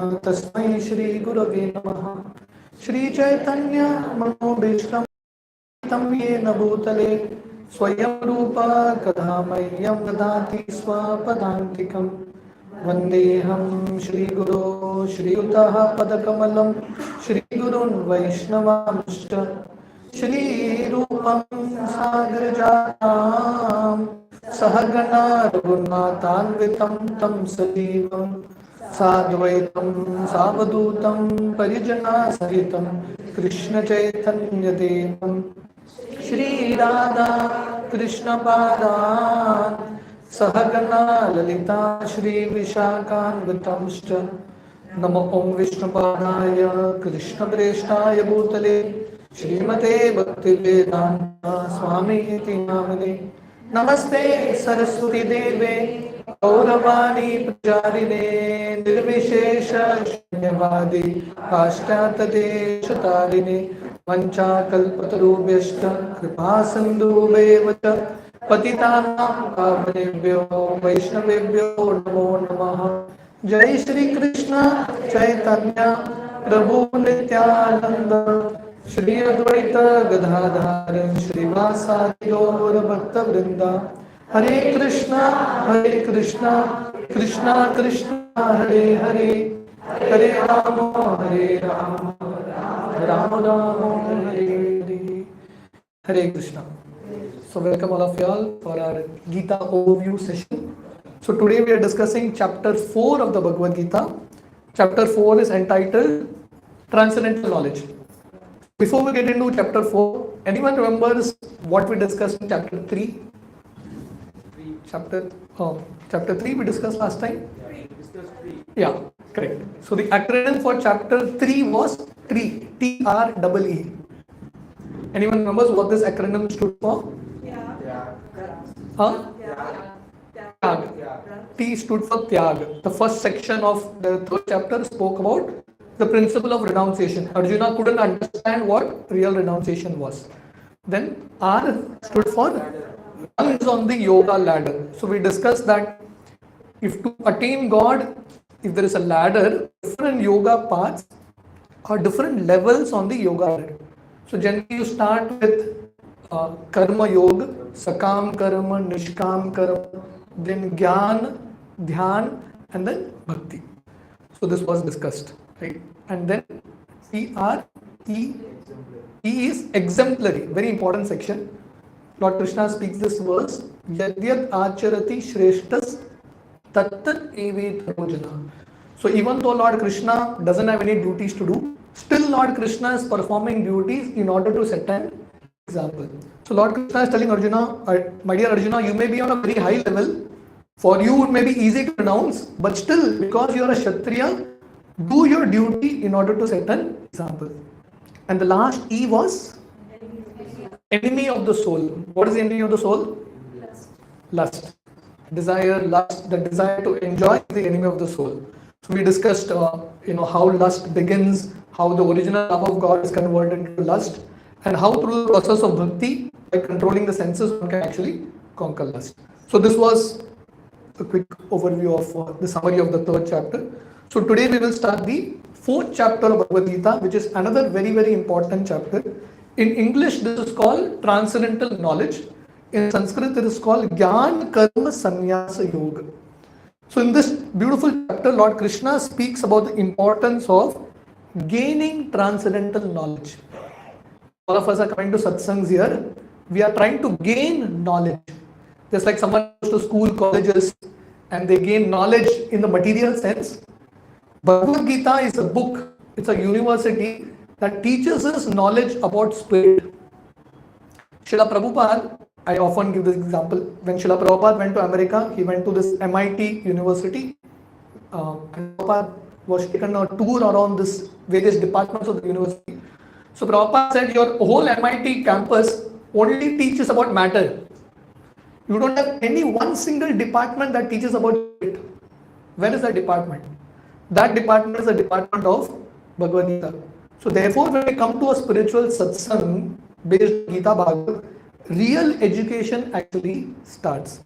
तस्मै श्री गुरवे नमः। श्री चैतन्य मनोभीष्टं तं येन भूतले स्वयं रूपा कदा मह्यं ददाति स्वपदान्तिकं। वन्देऽहं श्रीगुरो श्रीयुतः पदकमलं श्रीगुरुन् वैष्णवांश्च श्रीरूपं साग्रजातां सहगणा रघुनाथान्वितं तं सजीवं साद्वैतं सावधूतं परिजनासहितं कृष्णचैतन्यदेवं श्रीराधा कृष्णपादान् सहगणा ललिता श्रीविशाखान्वितंश्च। नमो ॐ विष्णुपादाय कृष्णप्रेष्ठाय भूतले श्रीमते भक्तिवेदान्त स्वामीति नामिने। नमस्ते सरस्वती देवे गौरवाणी प्रचारिणे निर्विशेष शून्यवादी पाश्चात्यदेशतारिणे वंचाकल्पतरुभ्यश्च कृपा सिन्धुभ्येव च पतितानां पावनेभ्यो वैष्णवेभ्यो नमो नमः। जय श्री कृष्ण चैतन्य प्रभु नित्यानंद श्री अद्वैत गदाधर श्रीवासादि गौर भक्तवृंद। हरे Krishna Krishna Krishna Hare Hare Hare Ram Ram Ram Hare Hare. Hare Krishna. So welcome all of you all for our Gita overview session. So today we are discussing chapter 4 of the Bhagavad Gita. Chapter 4 is entitled Transcendental Knowledge. Before we get into chapter 4, anyone remembers what we discussed in chapter 3? Chapter 3 we discussed last time? Yeah, correct. So the acronym for chapter 3 was TREE, TREE. Anyone remembers what this acronym stood for? Huh? Tyag. T stood for Tyag. The first section of the third chapter spoke about the principle of renunciation. Arjuna couldn't understand what real renunciation was. Then R stood for rungs on the yoga ladder. So we discussed that if to attain God, if there is a ladder, different yoga paths or different levels on the yoga ladder. So generally you start with karma yoga, sakam karma, nishkam karma, then gyan, dhyan, and then bhakti. So this was discussed, right? And then TRE is exemplary, very important section. Lord Krishna speaks this verse, yadyat acharati shreshtas tattat evet rojana. So even though Lord Krishna doesn't have any duties to do, still Lord Krishna is performing duties in order to set an example. So Lord Krishna is telling Arjuna, my dear Arjuna, you may be on a very high level. For you it may be easy to renounce, but still because you are a Kshatriya, do your duty in order to set an example. And the last E was enemy of the soul. What is the enemy of the soul? Lust. Desire, lust, the desire to enjoy is the enemy of the soul. So we discussed how lust begins, how the original love of God is converted into lust, and how through the process of bhakti, by controlling the senses, one can actually conquer lust. So this was a quick overview of the summary of the third chapter. So today we will start the fourth chapter of Bhagavad Gita, which is another very, very important chapter. In English, this is called Transcendental Knowledge. In Sanskrit, it is called Gyan Karma Sannyasa Yoga. So in this beautiful chapter, Lord Krishna speaks about the importance of gaining transcendental knowledge. All of us are coming to satsangs here. We are trying to gain knowledge. Just like someone goes to school, colleges, and they gain knowledge in the material sense. Bhagavad Gita is a book, it's a university that teaches us knowledge about spirit. Srila Prabhupada, I often give this example. When Srila Prabhupada went to America, he went to this MIT university. And Prabhupada was taken a tour around this various departments of the university. So Prabhupada said, your whole MIT campus only teaches about matter. You don't have any one single department that teaches about it. Where is that department? That department is the department of Bhagavad Gita. So therefore, when we come to a spiritual satsang based Gita Bhagavad, real education actually starts.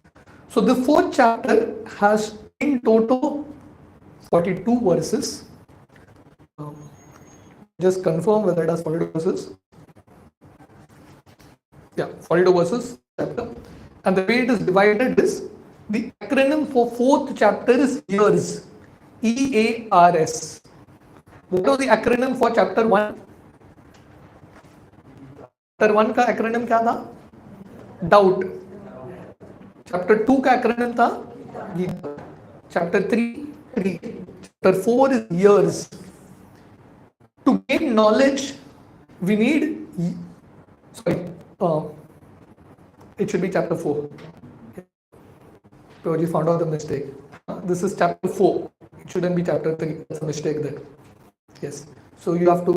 So the fourth chapter has in total 42 verses. just confirm whether it has 42 verses. Yeah, 42 verses chapter. And the way it is divided is, the acronym for fourth chapter is years. EARS. What was the acronym for chapter 1? Chapter 1 का acronym क्या था? Doubt. Chapter 2 का acronym था Gita. Chapter 3, tree. Chapter 4 is years. To gain knowledge, we need, sorry, it should be chapter 4. So you found out the mistake. This is chapter 4. It shouldn't be chapter 3. That's a mistake there. Yes. So you have to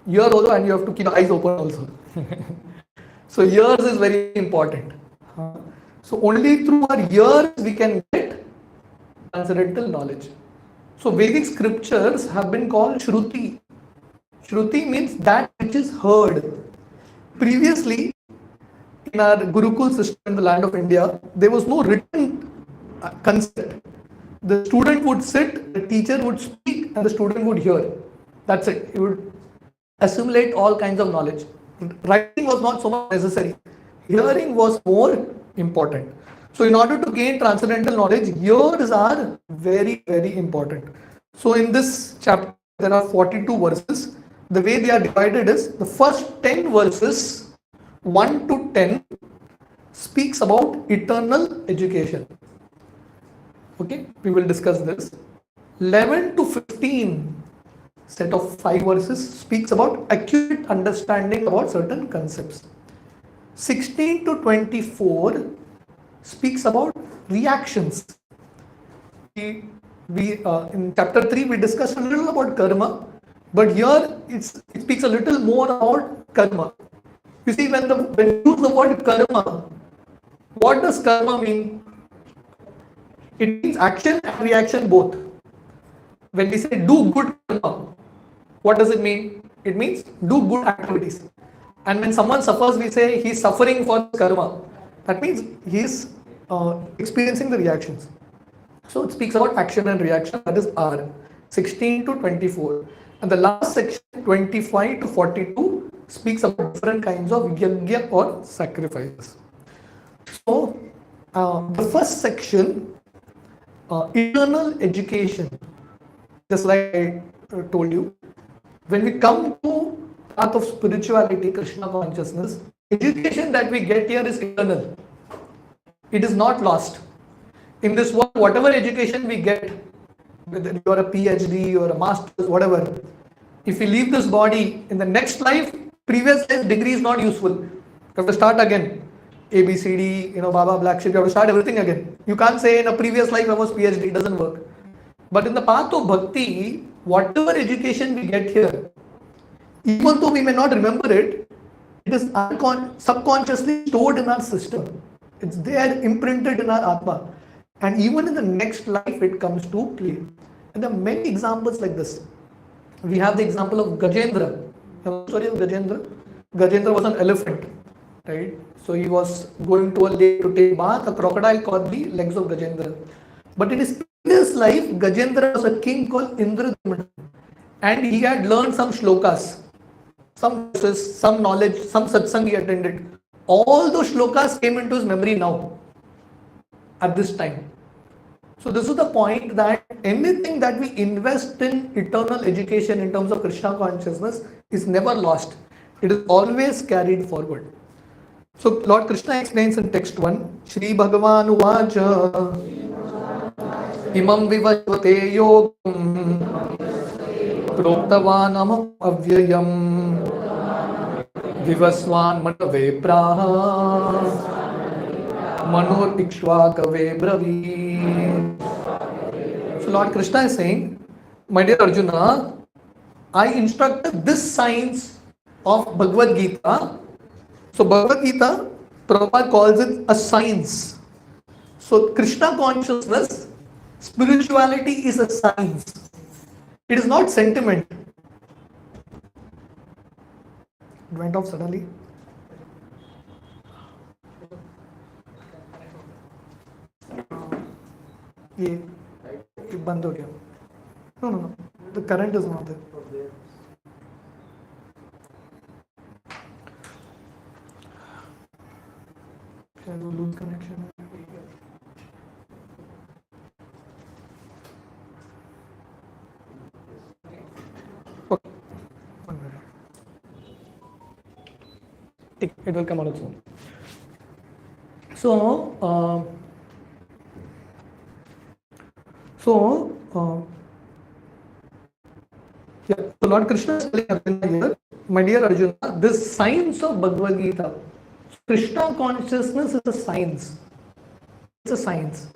hear also, and you have to keep eyes open also. So years is very important. So only through our years we can get transcendental knowledge. So Vedic scriptures have been called Shruti. Shruti means that which is heard. Previously, in our Gurukul system in the land of India, there was no written concept. The student would sit, the teacher would speak, and the student would hear. That's it. He would assimilate all kinds of knowledge. Writing was not so much necessary. Hearing was more important. So in order to gain transcendental knowledge, ears are very, very important. So in this chapter, there are 42 verses. The way they are divided is, the first 10 verses, 1 to 10, speaks about eternal education. Okay, we will discuss this. 11 to 15, set of 5 verses, speaks about acute understanding about certain concepts. 16 to 24 speaks about reactions. We in chapter 3 we discussed a little about karma, but here it speaks a little more about karma. You see, when you use the word karma, what does karma mean? It means action and reaction both. When we say do good karma, what does it mean? It means do good activities. And when someone suffers, we say he is suffering for karma. That means he is experiencing the reactions. So it speaks about action and reaction, that is R, 16 to 24. And the last section, 25 to 42, speaks about different kinds of yajna or sacrifices. So the first section, eternal education, just like I told you, when we come to path of spirituality, Krishna consciousness, education that we get here is eternal. It is not lost. In this world, whatever education we get, whether you are a PhD or a master's, whatever, if we leave this body, in the next life, previous life degree is not useful. You have to start again. A, B, C, D, Baba, Black Sheep, you have to start everything again. You can't say in a previous life I was PhD, it doesn't work. But in the path of bhakti, whatever education we get here, even though we may not remember it, it is subconsciously stored in our system. It's there, imprinted in our atma. And even in the next life, it comes to play. And there are many examples like this. We have the example of Gajendra. Sorry, Gajendra. Gajendra was an elephant, right? So he was going to a lake to take bath. A crocodile caught the legs of Gajendra. But in his previous life, Gajendra was a king called Indra, and he had learned some shlokas, some verses, some knowledge, some satsang he attended. All those shlokas came into his memory now, at this time. So this is the point, that anything that we invest in eternal education in terms of Krishna consciousness is never lost. It is always carried forward. So Lord Krishna explains in text 1, Shri Bhagavan Uvacha Imam Vivasvate Yogam Proktavanam Avyayam Vivaswan Manave Praha Manor Ikshvakave Bravi. So Lord Krishna is saying, my dear Arjuna, I instructed this science of Bhagavad Gita. So Bhagavad Gita, Prabhupada calls it a science. So Krishna consciousness, spirituality is a science. It is not sentiment. It went off suddenly. ये बंद हो गया. No, the current is not there. lose connection. Okay. 1 minute. It will come out soon. So Lord Krishna is telling Arjuna here, my dear Arjuna, this science of Bhagavad Gita, Krishna consciousness is a science. It's a science.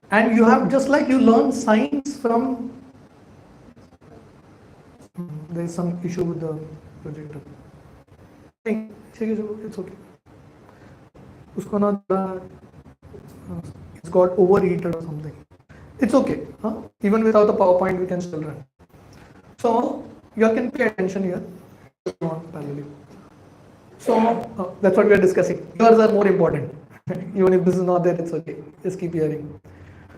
And you have, just like you learn science from, there is some issue with the projector. It's okay. It's got overheated or something. It's okay. Even without the PowerPoint, we can still run. So you can pay attention here. So that's what we are discussing. Yours are more important. Even if this is not there, it's okay. Just keep hearing.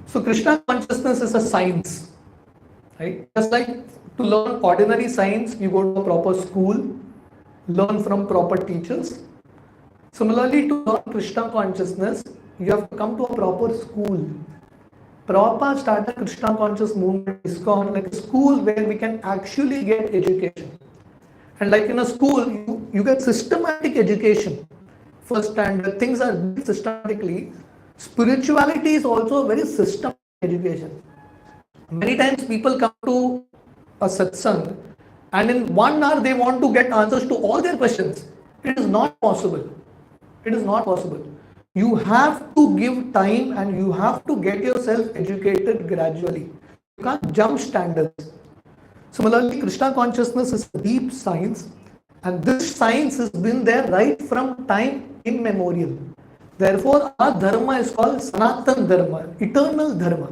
So Krishna consciousness is a science, right? Just like to learn ordinary science, you go to a proper school, learn from proper teachers. Similarly, to learn Krishna consciousness, you have to come to a proper school. Prabhupada started Krishna conscious movement, ISKCON, like a school where we can actually get education. And like in a school, you get systematic education. First standard, things are built systematically. Spirituality is also a very systematic education. Many times people come to a satsang and in 1 hour they want to get answers to all their questions. It is not possible. It is not possible. You have to give time and you have to get yourself educated gradually. You can't jump standards. Similarly, Krishna consciousness is a deep science, and this science has been there right from time immemorial. Therefore, our dharma is called Sanatana Dharma, eternal dharma.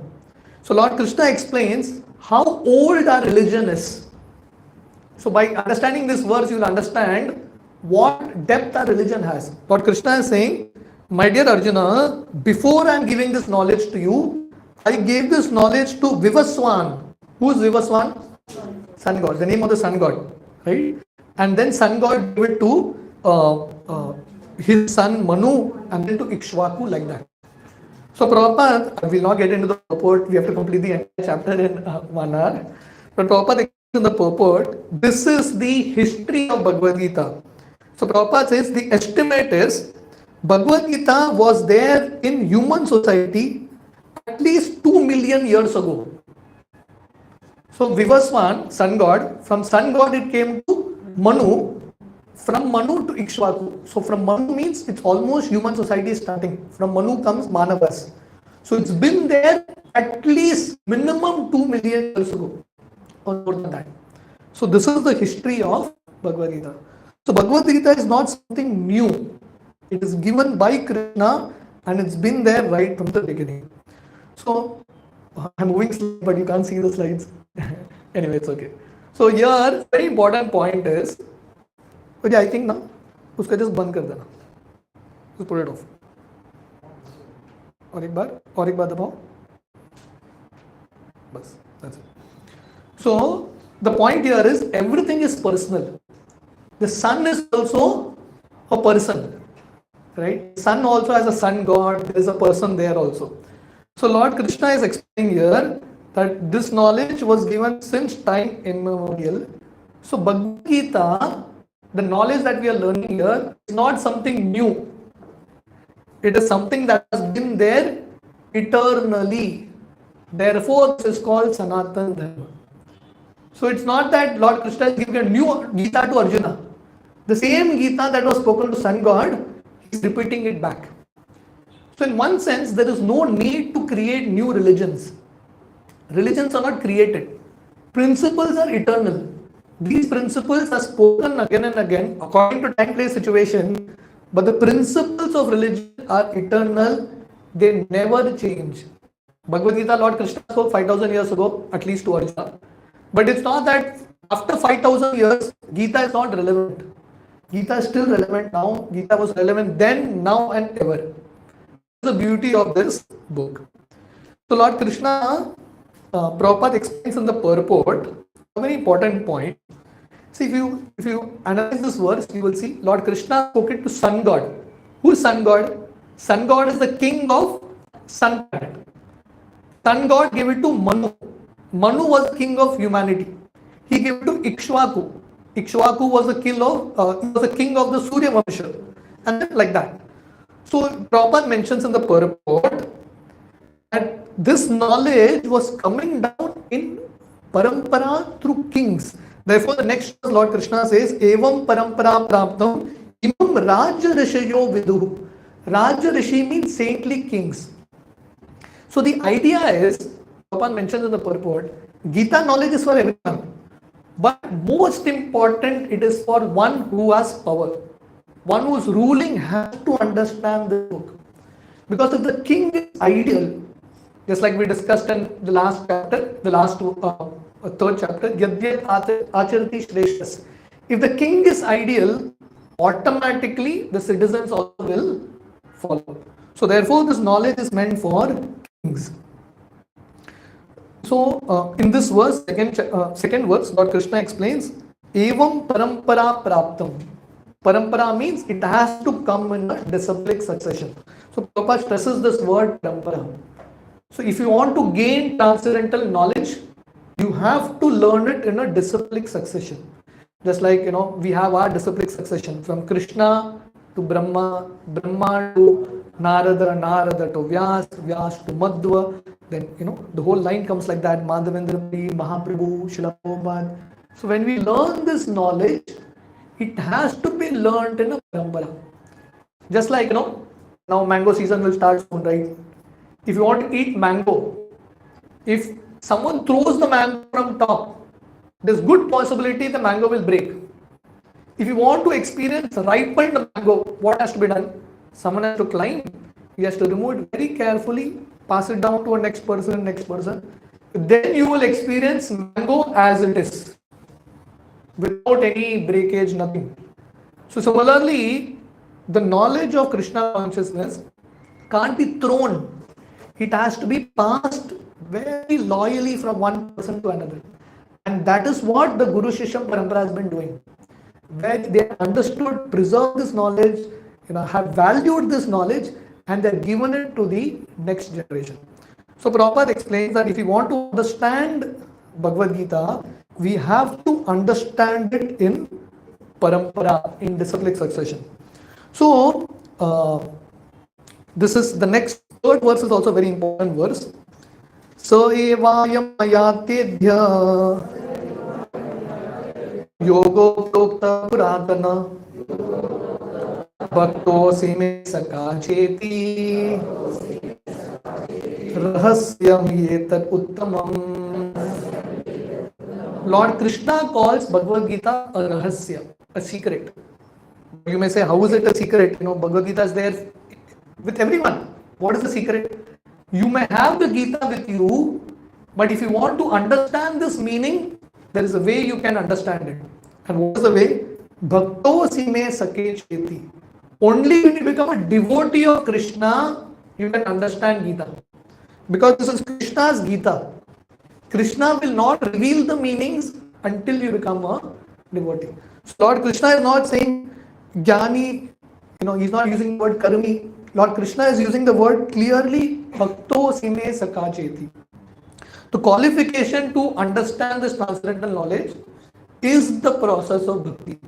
So Lord Krishna explains how old our religion is. So by understanding this verse, you will understand what depth our religion has. Lord Krishna is saying, my dear Arjuna, before I am giving this knowledge to you, I gave this knowledge to Vivaswan. Who is Vivaswan? Sun God, the name of the Sun God, right? And then Sun God gave it to his son Manu, and then to Ikshvaku, like that. So Prabhupada, I will not get into the purport, we have to complete the entire chapter in 1 hour. But Prabhupada explains in the purport, this is the history of Bhagavad Gita. So Prabhupada says the estimate is, Bhagavad Gita was there in human society at least 2 million years ago. So Vivaswan, sun god, from sun god it came to Manu, from Manu to Ikshvaku. So from Manu means it's almost human society starting. From Manu comes Manavas. So it's been there at least minimum 2 million years ago, or more than that. So this is the history of Bhagavad Gita. So Bhagavad Gita is not something new. It is given by Krishna and it's been there right from the beginning. So I'm moving slides, but you can't see the slides. Anyway, it's okay. So here, very important point is, okay, I think now, uska just band kar dena. Just put it off. और एक बार दबाओ. बस, that's it. So the point here is everything is personal. The sun is also a person. Right? Sun also has a sun god, there is a person there also. So Lord Krishna is explaining here that this knowledge was given since time immemorial. So Bhagavad Gita, the knowledge that we are learning here, is not something new. It is something that has been there eternally. Therefore, this is called Sanatana Dharma. So it's not that Lord Krishna is giving a new Gita to Arjuna. The same Gita that was spoken to Sun God, is repeating it back. So in one sense, there is no need to create new religions. Religions are not created. Principles are eternal. These principles are spoken again and again according to time, place, situation. But the principles of religion are eternal. They never change. Bhagavad Gita, Lord Krishna spoke 5,000 years ago, at least to Arjuna. But it's not that after 5,000 years, Gita is not relevant. Gita is still relevant now. Gita was relevant then, now and ever. That's the beauty of this book. So Lord Krishna, Prabhupada explains in the purport a very important point. See, if you analyze this verse, you will see Lord Krishna spoke it to Sun God. Who is Sun God? Sun god is the king of sun planet. Sun god gave it to Manu. Manu was king of humanity. He gave it to Ikshvaku. Ikshvaku was the king of the Surya Vamsha, and then like that. So Prabhupada mentions in the purport that this knowledge was coming down in parampara through kings. Therefore, the next verse Lord Krishna says, "Evam parampara praptam imam Raja Rishayo viduhu." Raja Rishi means saintly kings. So the idea is, Prabhupada mentions in the purport, Gita knowledge is for everyone. But most important, it is for one who has power. One who is ruling has to understand the book. Because if the king is ideal, just like we discussed in the last chapter, third chapter, Yadyat Acharati Shreshtas. If the king is ideal, automatically the citizens also will follow. So therefore, this knowledge is meant for kings. So in this verse, second verse, Lord Krishna explains, Evam parampara praptam. Parampara means it has to come in a disciplic succession. So Prabhupada stresses this word parampara. So if you want to gain transcendental knowledge, you have to learn it in a disciplic succession. Just like, we have our disciplic succession from Krishna to Brahma, Brahma to Narada, Narada to Vyas, Vyas to Madhva. Then, the whole line comes like that, Madhavendra Puri, Mahaprabhu, Srila Prabhupada. So when we learn this knowledge, it has to be learned in a parampara. Just like, now mango season will start soon, right? If you want to eat mango, if someone throws the mango from top, there's good possibility the mango will break. If you want to experience ripened mango, what has to be done? Someone has to climb. He has to remove it very carefully, pass it down to a next person. Then you will experience mango as it is, without any breakage, nothing. So similarly, the knowledge of Krishna consciousness can't be thrown. It has to be passed very loyally from one person to another. And that is what the Guru Shishya Parampara has been doing. Where they have understood, preserved this knowledge, have valued this knowledge, and they have given it to the next generation. So Prabhupada explains that if you want to understand Bhagavad Gita, we have to understand it in parampara, in disciplic succession. So this is the next third verse is also a very important verse. So evayam ayatedhya yogo prokta puratana bhaktosi me sakacheti rahasyam yetat uttamam. Lord Krishna calls Bhagavad Gita a rahasya, a secret. You may say, how is it a secret? Bhagavad Gita is there with everyone. What is the secret? You may have the Gita with you, but if you want to understand this meaning, there is a way you can understand it. And what is the way? Bhakto sime sake cheti. Only when you become a devotee of Krishna, you can understand Gita. Because this is Krishna's Gita. Krishna will not reveal the meanings until you become a devotee. So Lord Krishna is not saying Jnani, he's not using the word Karmi. Lord Krishna is using the word clearly, Bhakto sime sakacheti. The qualification to understand this transcendental knowledge is the process of bhakti.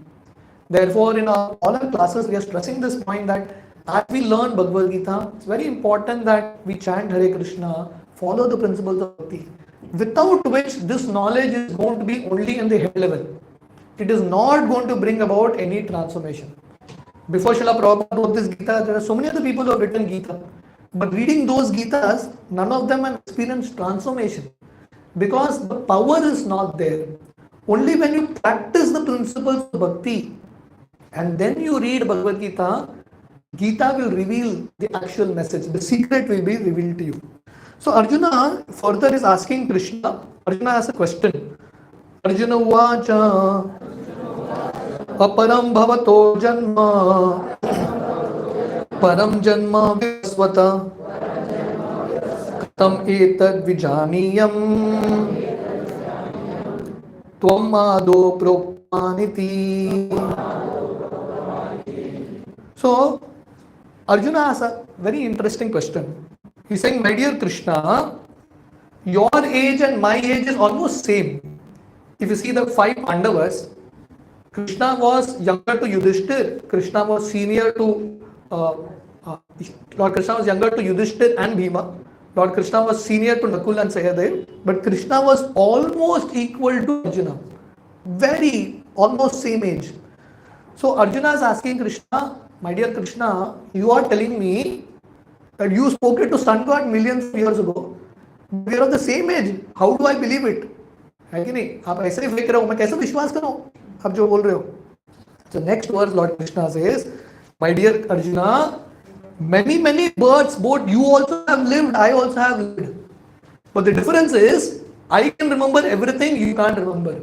Therefore, in all our classes, we are stressing this point that as we learn Bhagavad Gita, it's very important that we chant Hare Krishna, follow the principles of bhakti, without which this knowledge is going to be only in the head level. It is not going to bring about any transformation. Before Srila Prabhupada wrote this Gita, there are so many other people who have written Gita. But reading those Gitas, none of them have experienced transformation. Because the power is not there. Only when you practice the principles of bhakti and then you read Bhagavad Gita, Gita will reveal the actual message. The secret will be revealed to you. So Arjuna further is asking Krishna. Arjuna has a question. Arjuna uvacha aparam bhavato janma param janma vivasvata katam etad vijaniyam tvam ado prokmaniti. So Arjuna asks a very interesting question. He's saying, my dear Krishna, your age and my age is almost same. If you see the five Pandavas, Krishna was younger to Yudhishthir, Krishna was senior to uh, uh, Lord Krishna was younger to Yudhishthir and Bhima. Lord Krishna was senior to Nakul and Sahadev, but Krishna was almost equal to Arjuna. Very, almost same age. So Arjuna is asking Krishna, my dear Krishna, you are telling me that you spoke it to sun god millions of years ago. We are of the same age. How do I believe it? है कि नहीं? आप ऐसे ही फेंक रहे हो, मैं कैसे विश्वास करूं आप जो बोल रहे हो? So next verse Lord Krishna says, my dear Arjuna, many births, both you also have lived, I also have lived. But the difference is, I can remember everything, you can't remember.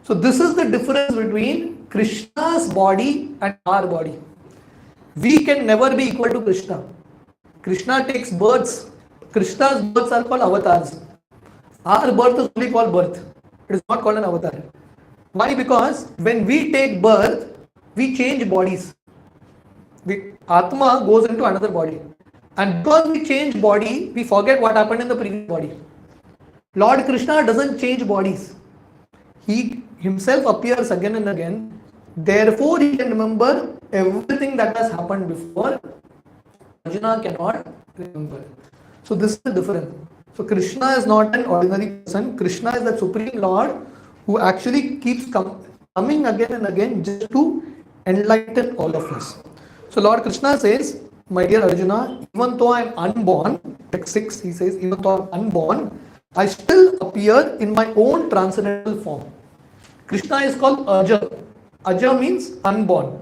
So this is the difference between Krishna's body and our body. We can never be equal to Krishna. Krishna takes births. Krishna's births are called avatars. Our birth is only called birth. It is not called an avatar. Why? Because when we take birth, we change bodies. The Atma goes into another body. And because we change body, we forget what happened in the previous body. Lord Krishna doesn't change bodies. He himself appears again and again. Therefore, he can remember everything that has happened before. Arjuna cannot remember. So this is the difference. So Krishna is not an ordinary person. Krishna is the Supreme Lord who actually keeps coming again and again just to enlighten all of us. So Lord Krishna says, my dear Arjuna, even though I am unborn, text 6, he says, even though I am unborn, I still appear in my own transcendental form. Krishna is called Aja. Aja means unborn.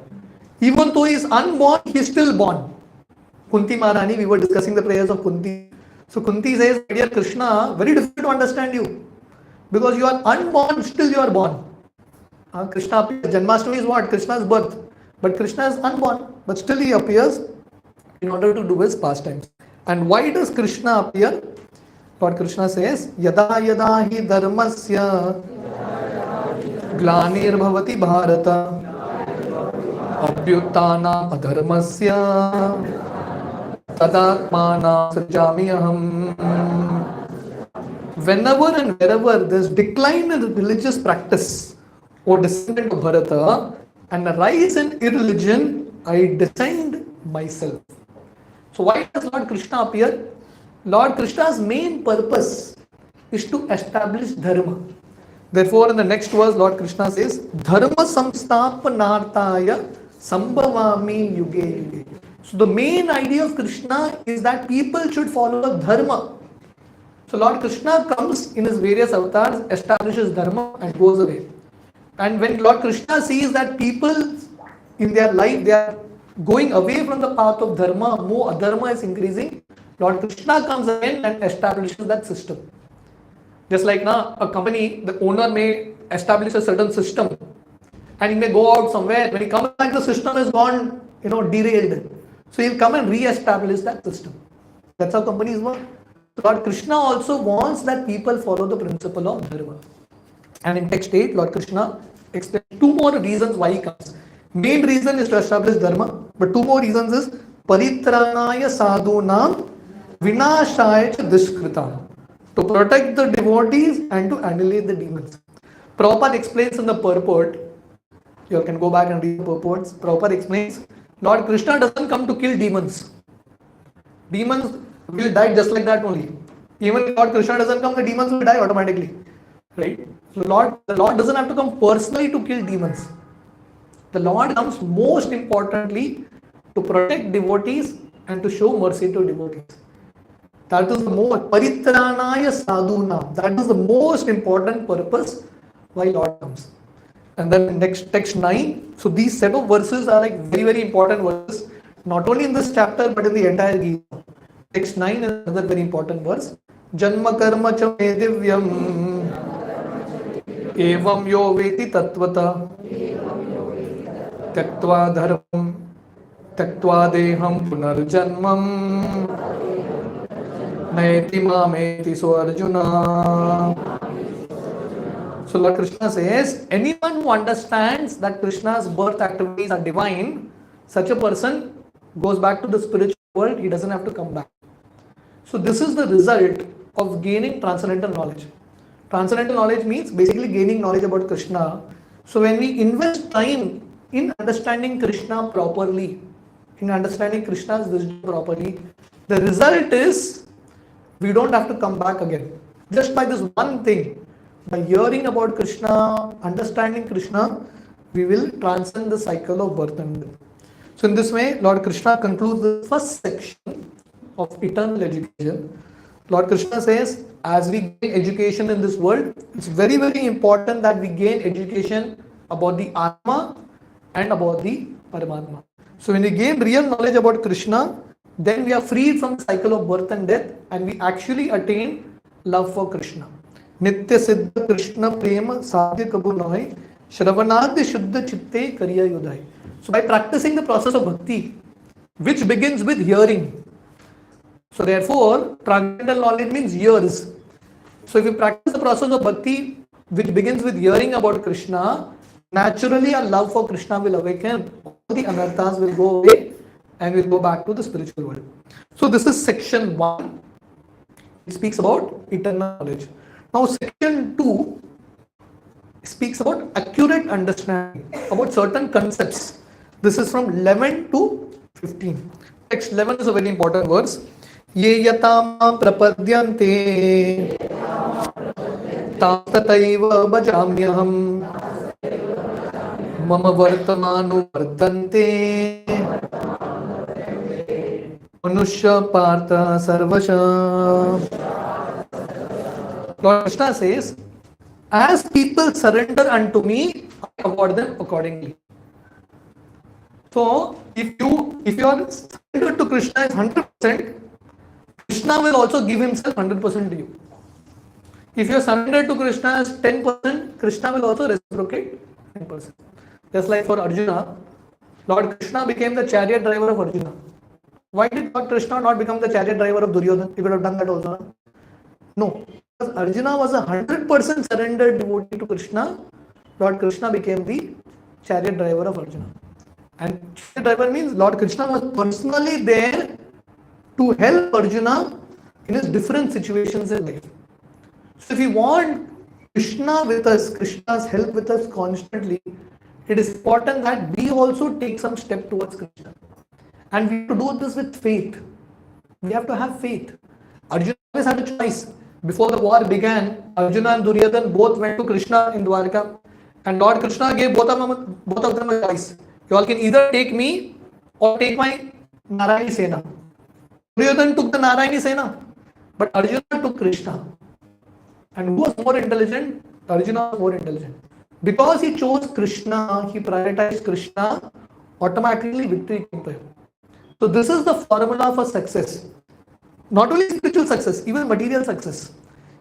Even though he is unborn, he is still born. Kunti Maharani, we were discussing the prayers of Kunti. So Kunti says, my dear Krishna, very difficult to understand you. Because you are unborn, still you are born. Krishna appears. Janmashtami is what? Krishna's birth. But Krishna is unborn. But still he appears in order to do his pastimes. And why does Krishna appear? Lord Krishna says, Yada yada hi dharmasya glanir bhavati bharata abhyuttana adharmasya tadatmana srijami aham. Whenever and wherever there is decline in religious practice or descendant of Bharata and a rise in irreligion, I descend myself. So why does Lord Krishna appear? Lord Krishna's main purpose is to establish dharma. Therefore, in the next verse, Lord Krishna says, Dharma samstapanartaya sambhavami yuge yuge. So the main idea of Krishna is that people should follow dharma. So Lord Krishna comes in his various avatars, establishes dharma and goes away. And when Lord Krishna sees that people in their life, they are going away from the path of dharma, more adharma is increasing, Lord Krishna comes again and establishes that system. Just like now, a company, the owner may establish a certain system and he may go out somewhere. When he comes back, the system is gone, derailed. So he'll come and re-establish that system. That's how companies work. Lord Krishna also wants that people follow the principle of dharma. And in text 8, Lord Krishna explains two more reasons why he comes. Main reason is to establish dharma, but two more reasons is paritranaya sadhunam vinashaya cha dushkritam. To protect the devotees and to annihilate the demons. Prabhupada explains in the purport, you can go back and read the purports. Prabhupada explains, Lord Krishna doesn't come to kill demons. Demons will die just like that only. Even if Lord Krishna doesn't come, the demons will die automatically. Right? So the Lord doesn't have to come personally to kill demons. The Lord comes most importantly to protect devotees and to show mercy to devotees. That is the most paritranaya sadhuna. That is the most important purpose why Lord comes. And then next text 9. So these set of verses are like very, very important verses. Not only in this chapter but in the entire Gita. Text 9 is another very important verse. Janma karma cha me divyam evam yo veti tattvata tyaktva dharmam tyaktva deham punarjanmam naeti mameti so Arjuna. So Lord Krishna says, anyone who understands that Krishna's birth activities are divine, such a person goes back to the spiritual world, he doesn't have to come back. So this is the result of gaining transcendental knowledge. Transcendental knowledge means basically gaining knowledge about Krishna. So when we invest time in understanding Krishna properly, in understanding Krishna's wisdom properly, the result is we don't have to come back again. Just by this one thing, by hearing about Krishna, understanding Krishna, we will transcend the cycle of birth and death. So in this way, Lord Krishna concludes the first section of eternal education. Lord Krishna says, as we gain education in this world, it's very, very important that we gain education about the Atma and about the Paramatma. So when we gain real knowledge about Krishna, then we are freed from the cycle of birth and death, and we actually attain love for Krishna. Nitya Siddha Krishna Prema Sadhya Kabu Noy Shravanadya Shuddha Chitte Kariya Yudhai. So by practicing the process of bhakti, which begins with hearing. So therefore, transcendental knowledge means ears. So if we practice the process of bhakti, which begins with hearing about Krishna, naturally our love for Krishna will awaken. All the anarthas will go away and we'll go back to the spiritual world. So this is section 1. It speaks about eternal knowledge. Now section 2 speaks about accurate understanding about certain concepts. This is from 11 to 15. Text 11 is a very important verse. Ye yatam prapadyante tataiva bhajamyaham mama vartamanu vardante manushya partha sarvasha. Lord Krishna says, as people surrender unto me, I reward them accordingly. So if your surrender to Krishna is 100%, Krishna will also give himself 100% to you. If your surrender to Krishna is 10%, Krishna will also reciprocate 10%. Just like for Arjuna, Lord Krishna became the chariot driver of Arjuna. Why did Lord Krishna not become the chariot driver of Duryodhana? He could have done that also. No, because Arjuna was a 100% surrendered devotee to Krishna. Lord Krishna became the chariot driver of Arjuna. And chariot driver means Lord Krishna was personally there to help Arjuna in his different situations in life. So if we want Krishna with us, Krishna's help with us constantly, it is important that we also take some step towards Krishna. And we have to do this with faith. We have to have faith. Arjuna always had a choice. Before the war began, Arjuna and Duryodhana both went to Krishna in Dwarka, and Lord Krishna gave both of them a choice. You all can either take me or take my Narayani Sena. Duryodhana took the Narayani Sena, but Arjuna took Krishna. And who was more intelligent? Arjuna was more intelligent. Because he chose Krishna, he prioritized Krishna, automatically victory came to him. So this is the formula for success. Not only spiritual success, even material success.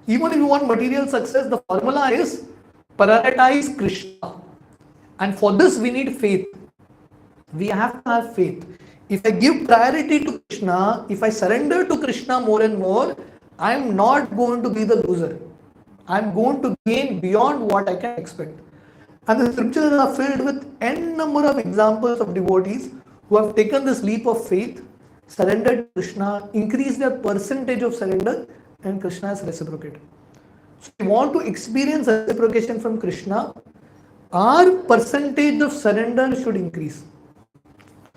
Even if you want material success, the formula is prioritize Krishna. And for this we need faith. We have to have faith. If I give priority to Krishna, if I surrender to Krishna more and more, I am not going to be the loser. I am going to gain beyond what I can expect. And the scriptures are filled with n number of examples of devotees who have taken this leap of faith, surrendered to Krishna, increased their percentage of surrender, and Krishna has reciprocated. So if we want to experience reciprocation from Krishna, our percentage of surrender should increase.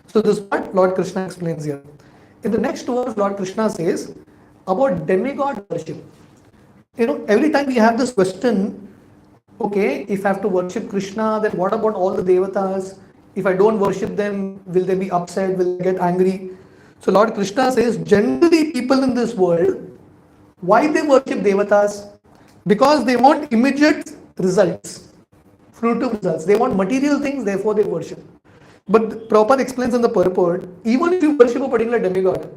So this is what Lord Krishna explains here. In the next verse, Lord Krishna says about demigod worship. Every time we have this question, okay, if I have to worship Krishna, then what about all the devatas? If I don't worship them, will they be upset? Will they get angry? So Lord Krishna says, generally people in this world, why they worship devatas? Because they want immediate results, fruitive results. They want material things, therefore they worship. But Prabhupada explains in the purport, even if you worship a particular demigod,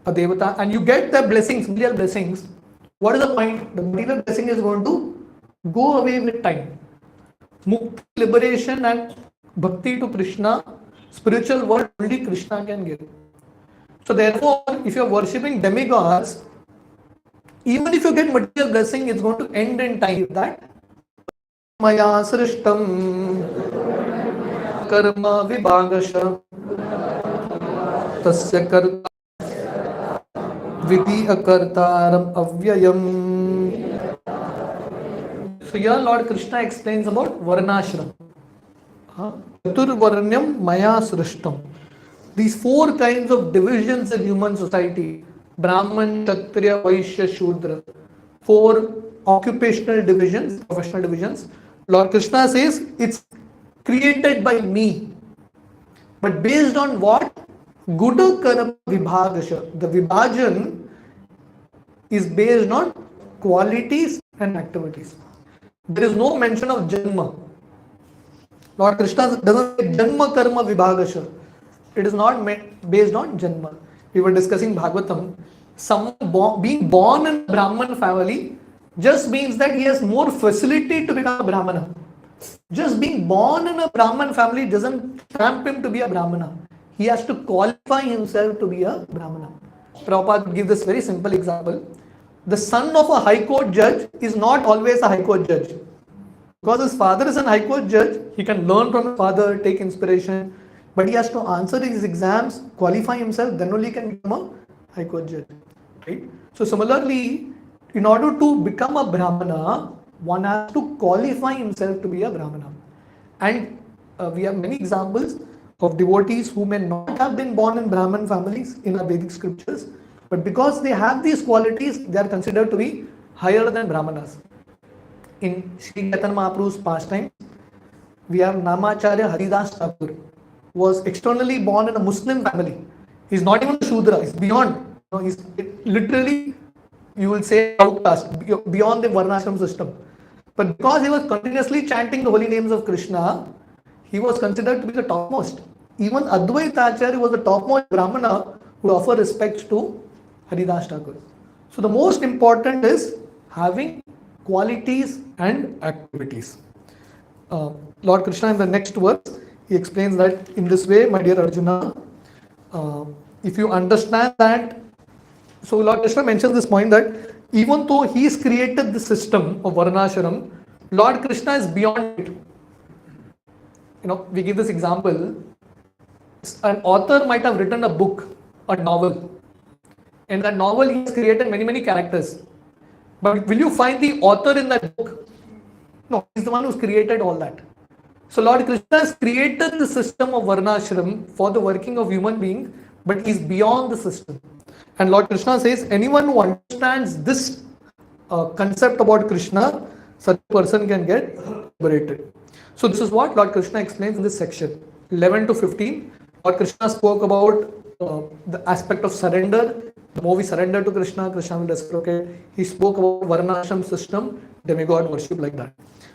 a devata, and you get the blessings, material blessings, what is the point? The material blessing is going to go away with time. Mukti, liberation and bhakti to Krishna, spiritual world, only Krishna can give. So therefore, if you are worshipping demigods, even if you get material blessing, it's going to end in time. That Maya Srishtam Karma Vibhagasha tasya karta vidhi akartaram avyayam. So here Lord Krishna explains about varnashram. Chaturvarnyam maya srishtam. These four kinds of divisions in human society, Brahman, Kshatriya, Vaishya, Shudra, four occupational divisions, professional divisions. Lord Krishna says it's created by me. But based on what? Guda Karma Vibhagasha. The Vibhajan is based on qualities and activities. There is no mention of Janma. Lord Krishna doesn't say Janma Karma Vibhagasha. It is not based on Janma. We were discussing Bhagavatam. Someone being born in a Brahman family just means that he has more facility to become a Brahmana. Just being born in a Brahman family doesn't stamp him to be a Brahmana. He has to qualify himself to be a Brahmana. Prabhupada would give this very simple example. The son of a high court judge is not always a high court judge. Because his father is a high court judge, he can learn from his father, take inspiration, but he has to answer his exams, qualify himself, then only he can become a high court judge. Right? So similarly, in order to become a Brahmana, one has to qualify himself to be a Brahmana. And we have many examples of devotees who may not have been born in Brahman families in our Vedic scriptures, but because they have these qualities, they are considered to be higher than Brahmanas. In Sri Chaitanya Mahaprabhu's pastimes, we have Namacharya Haridas Thakur, who was externally born in a Muslim family. He's not even a Shudra, he's beyond. He's literally, you will say, outcast, beyond the Varnashram system. But because he was continuously chanting the holy names of Krishna, he was considered to be the topmost. Even Advaita Acharya was the topmost Brahmana who offer respects to Haridas Thakur. So the most important is having qualities and activities. Lord Krishna in the next verse, he explains that in this way, my dear Arjuna, if you understand that, so Lord Krishna mentions this point that even though he has created the system of Varnashram, Lord Krishna is beyond it. We give this example. An author might have written a book, a novel. In that novel, he has created many, many characters. But will you find the author in that book? No, he's the one who's created all that. So Lord Krishna has created the system of Varnashram for the working of human being, but he's beyond the system. And Lord Krishna says, anyone who understands this concept about Krishna, such a person can get liberated. So this is what Lord Krishna explains in this section. 11 to 15, Lord Krishna spoke about the aspect of surrender. The more we surrender to Krishna, Krishna will reciprocate. He spoke about Varnashram system, demigod worship, like that.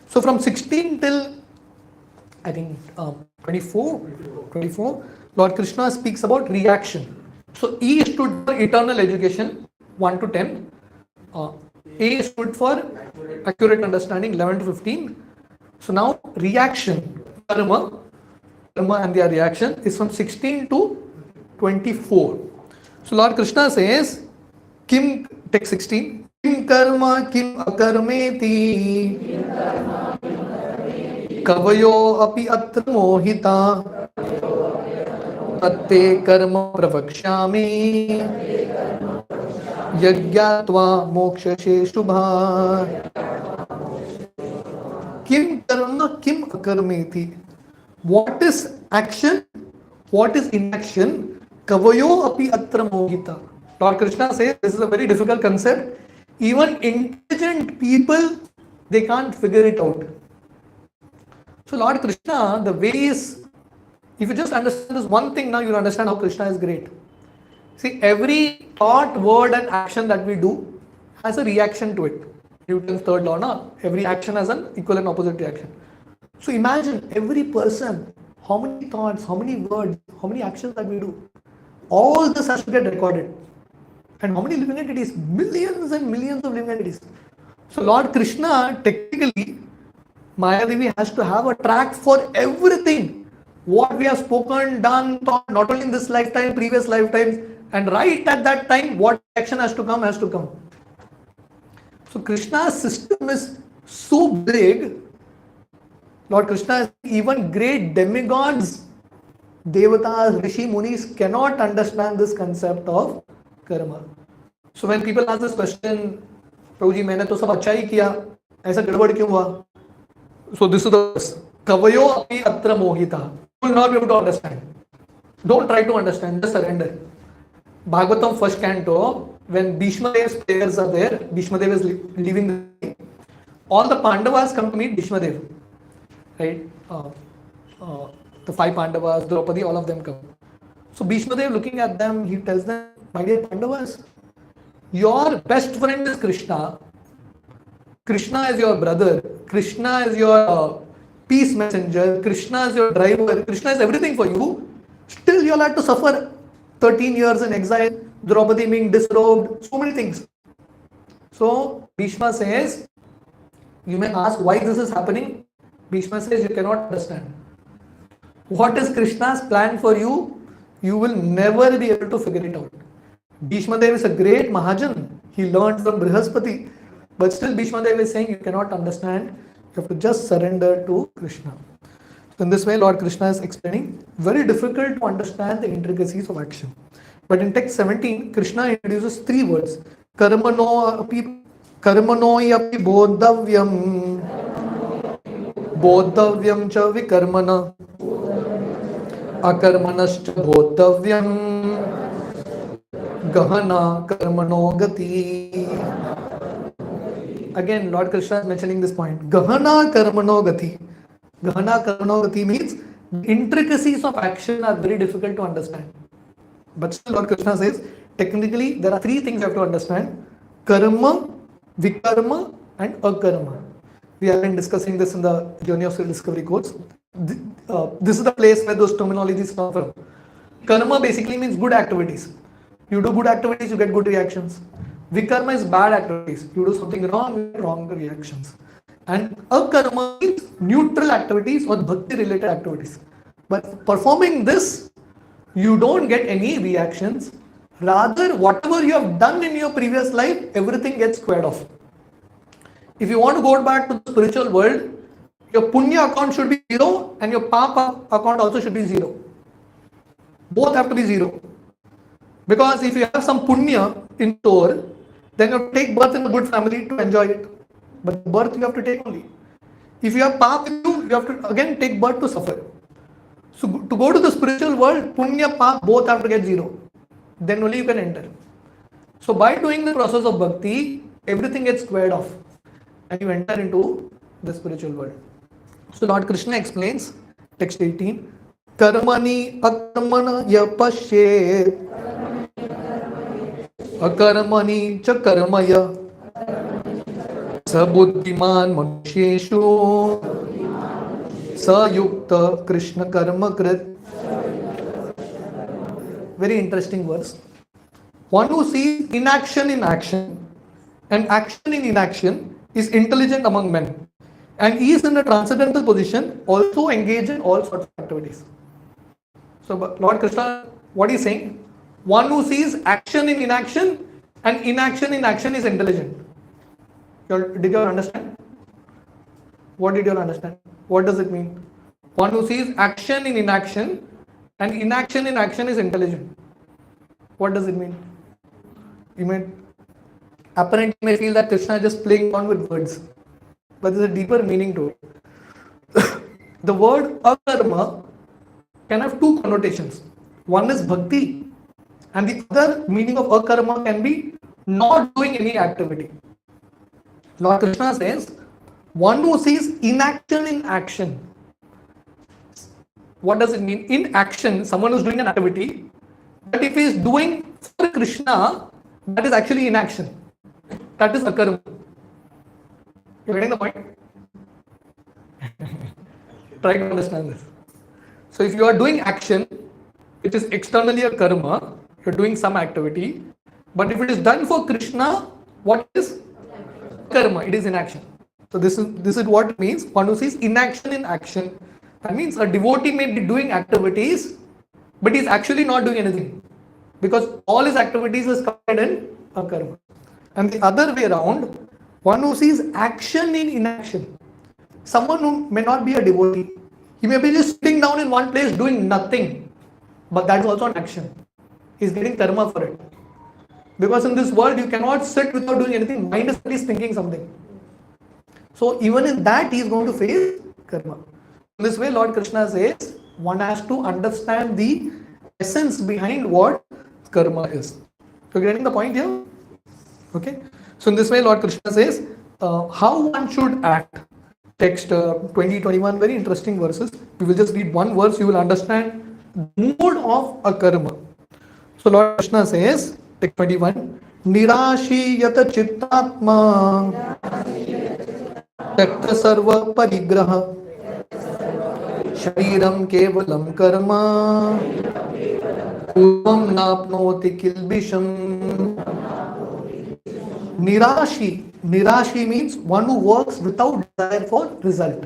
So from 16 till, I think, 24, Lord Krishna speaks about reaction. So E stood for eternal education, 1 to 10. A stood for accurate understanding, 11 to 15. So now reaction, karma and their reaction is from 16 to 24. So Lord Krishna says, Kim, take 16. Kim karma kim akarmeti kavayo api atra mohita tatte karma pravakshami yagyatva mokshashe shubha. Kim karma kim akarmeti. What is action? What is inaction? Kavayo api atra mohita. Lord Krishna says this is a very difficult concept. Even intelligent people, they can't figure it out. So Lord Krishna, the way is, if you just understand this one thing now, you'll understand how Krishna is great. See, every thought, word and action that we do has a reaction to it. Newton's third law, na? Every action has an equal and opposite reaction. So imagine every person, how many thoughts, how many words, how many actions that we do. All this has to get recorded. And how many living entities? Millions and millions of living entities. So Lord Krishna, technically, Maya Devi has to have a track for everything. What we have spoken, done, thought, not only in this lifetime, previous lifetimes, and right at that time, what action has to come, So Krishna's system is so big. Lord Krishna has even great demigods Devatas, Rishi, Munis cannot understand this concept of karma. So when people ask this question, Prabhuji, मैंने तो सब अच्छा ही किया, ऐसा गड़बड़ क्यों हुआ? So this is the Kavayo api atra mohita. You will not be able to understand. Don't try to understand, just surrender. Bhagavatam first canto, when Bhishma Dev's prayers are there, Bhishma Dev is leaving the all the Pandavas come to meet Bhishma Dev. Right? The five Pandavas, Draupadi, all of them come. So Bhishma Dev looking at them, he tells them, my dear Pandavas, your best friend is Krishna. Krishna is your brother. Krishna is your peace messenger. Krishna is your driver. Krishna is everything for you. Still you'll have to suffer 13 years in exile, Draupadi being disrobed, so many things. So Bhishma says, you may ask why this is happening. Bhishma says, you cannot understand. What is Krishna's plan for you? You will never be able to figure it out. Bhishma Dev is a great Mahajan. He learned from Brihaspati. But still Bhishma Dev is saying you cannot understand. You have to just surrender to Krishna. So in this way, Lord Krishna is explaining, very difficult to understand the intricacies of action. But in text 17, Krishna introduces three words. Karmano api bodhavyam. Bodhavyam cha vikarmana. Akarmanascha bodhavyam. Gahana karmano gati. Again, Lord Krishna is mentioning this point. Gahana karmano gati. Gahana karmano gati means intricacies of action are very difficult to understand. But still Lord Krishna says, technically there are three things you have to understand. Karma, vikarma and akarma. We have been discussing this in the Journey of Self-Discovery course. This is the place where those terminologies come from. Karma basically means good activities. You do good activities, you get good reactions. Vikarma is bad activities. You do something wrong, you get wrong reactions. And akarma means neutral activities or bhakti related activities. But performing this, you don't get any reactions. Rather, whatever you have done in your previous life, everything gets squared off. If you want to go back to the spiritual world, your punya account should be zero and your papa account also should be zero. Both have to be zero. Because if you have some punya in store, then you take birth in a good family to enjoy it. But birth you have to take only. If you have pap in you have to again take birth to suffer. So to go to the spiritual world, punya, pap both have to get zero. Then only you can enter. So by doing the process of bhakti, everything gets squared off. And you enter into the spiritual world. So Lord Krishna explains, text 18, Karmani akarmana yapashet akarmani cha karmaya sabuddhiman manusheshu sayukta Krishna karma krit. Very interesting verse. One who sees inaction in action and action in inaction is intelligent among men, and he is in a transcendental position, also engaged in all sorts of activities. So Lord Krishna, what is saying? One who sees action in inaction and inaction in action is intelligent. Did you understand? What did you understand? What does it mean? One who sees action in inaction and inaction in action is intelligent. What does it mean? You apparently may feel that Krishna is just playing on with words, but there's a deeper meaning to it. The word akarma can have two connotations. One is bhakti, and the other meaning of akarma can be not doing any activity. Lord Krishna says, one who sees inaction in action. What does it mean? In action, someone who is doing an activity, but if he is doing for Krishna, that is actually inaction. That is akarma. You're getting the point? Try to understand this. So if you are doing action, it is externally a karma, you're doing some activity, but if it is done for Krishna, what is karma? It is inaction. So this is what it means. One who sees inaction in action. That means a devotee may be doing activities, but he is actually not doing anything, because all his activities is covered in a karma. And the other way around, one who sees action in inaction. Someone who may not be a devotee, he may be just sitting down in one place doing nothing. but that is also an action. He's getting karma for it. Because in this world, you cannot sit without doing anything. Mind is at least thinking something. So even in that, he is going to face karma. In this way, Lord Krishna says, one has to understand the essence behind what karma is. You're getting the point here? Okay. So in this way, Lord Krishna says, how one should act. Text 20, 21, very interesting verses. We will just read one verse, you will understand the mood of a karma. So Lord Krishna says, text 21, Nirashi yata chittatma takta sarva parigraha shariram kevalam karma urvam napnoti kilbisham. Nirashi means one who works without desire for result.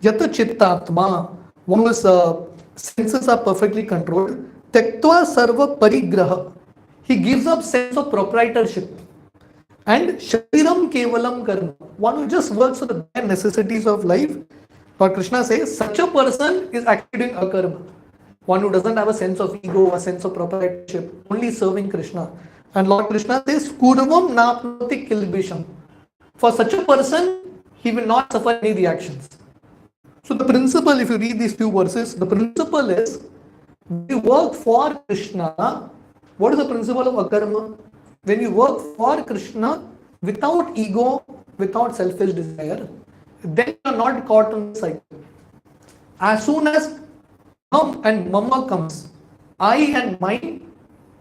Yata chittatma, one whose senses are perfectly controlled. Tektva sarva parigraha, he gives up sense of proprietorship. And shariram kevalam karma, one who just works for the bare necessities of life. Lord Krishna says, such a person is actually doing akarma. One who doesn't have a sense of ego, a sense of proprietorship, only serving Krishna. And Lord Krishna says, Kurvam napnoti kilbisham. For such a person, he will not suffer any reactions. So the principle, if you read these few verses, the principle is, we work for Krishna. What is the principle of akarma? When you work for Krishna without ego, without selfish desire, then you are not caught in the cycle. As soon as hum and mama comes, I and mine,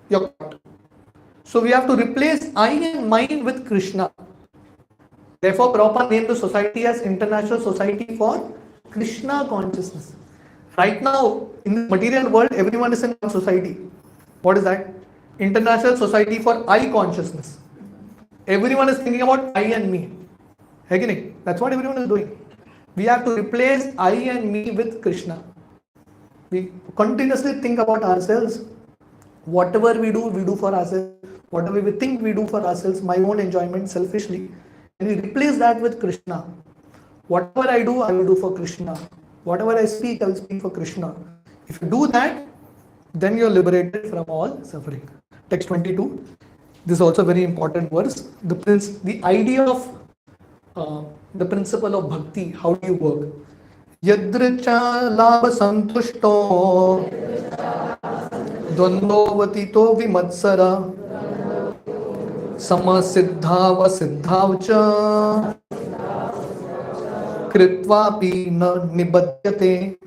you're caught. So we have to replace I and mine with Krishna. Therefore, Prabhupada named the society as International Society for Krishna Consciousness. Right now, in the material world, everyone is in one society. What is that? International Society for I Consciousness. Everyone is thinking about I and me. That's what everyone is doing. We have to replace I and me with Krishna. We continuously think about ourselves. Whatever we do for ourselves. Whatever we think we do for ourselves, my own enjoyment, selfishly. And we replace that with Krishna. Whatever I will do for Krishna. Whatever I speak, I will speak for Krishna. If you do that, then you are liberated from all suffering. Text 22. This is also a very important verse. The idea of the principle of bhakti, how do you work? Yadricha labha santushto dvandovati vimatsara samasiddhava siddhavcha kritvapi na nibadyate.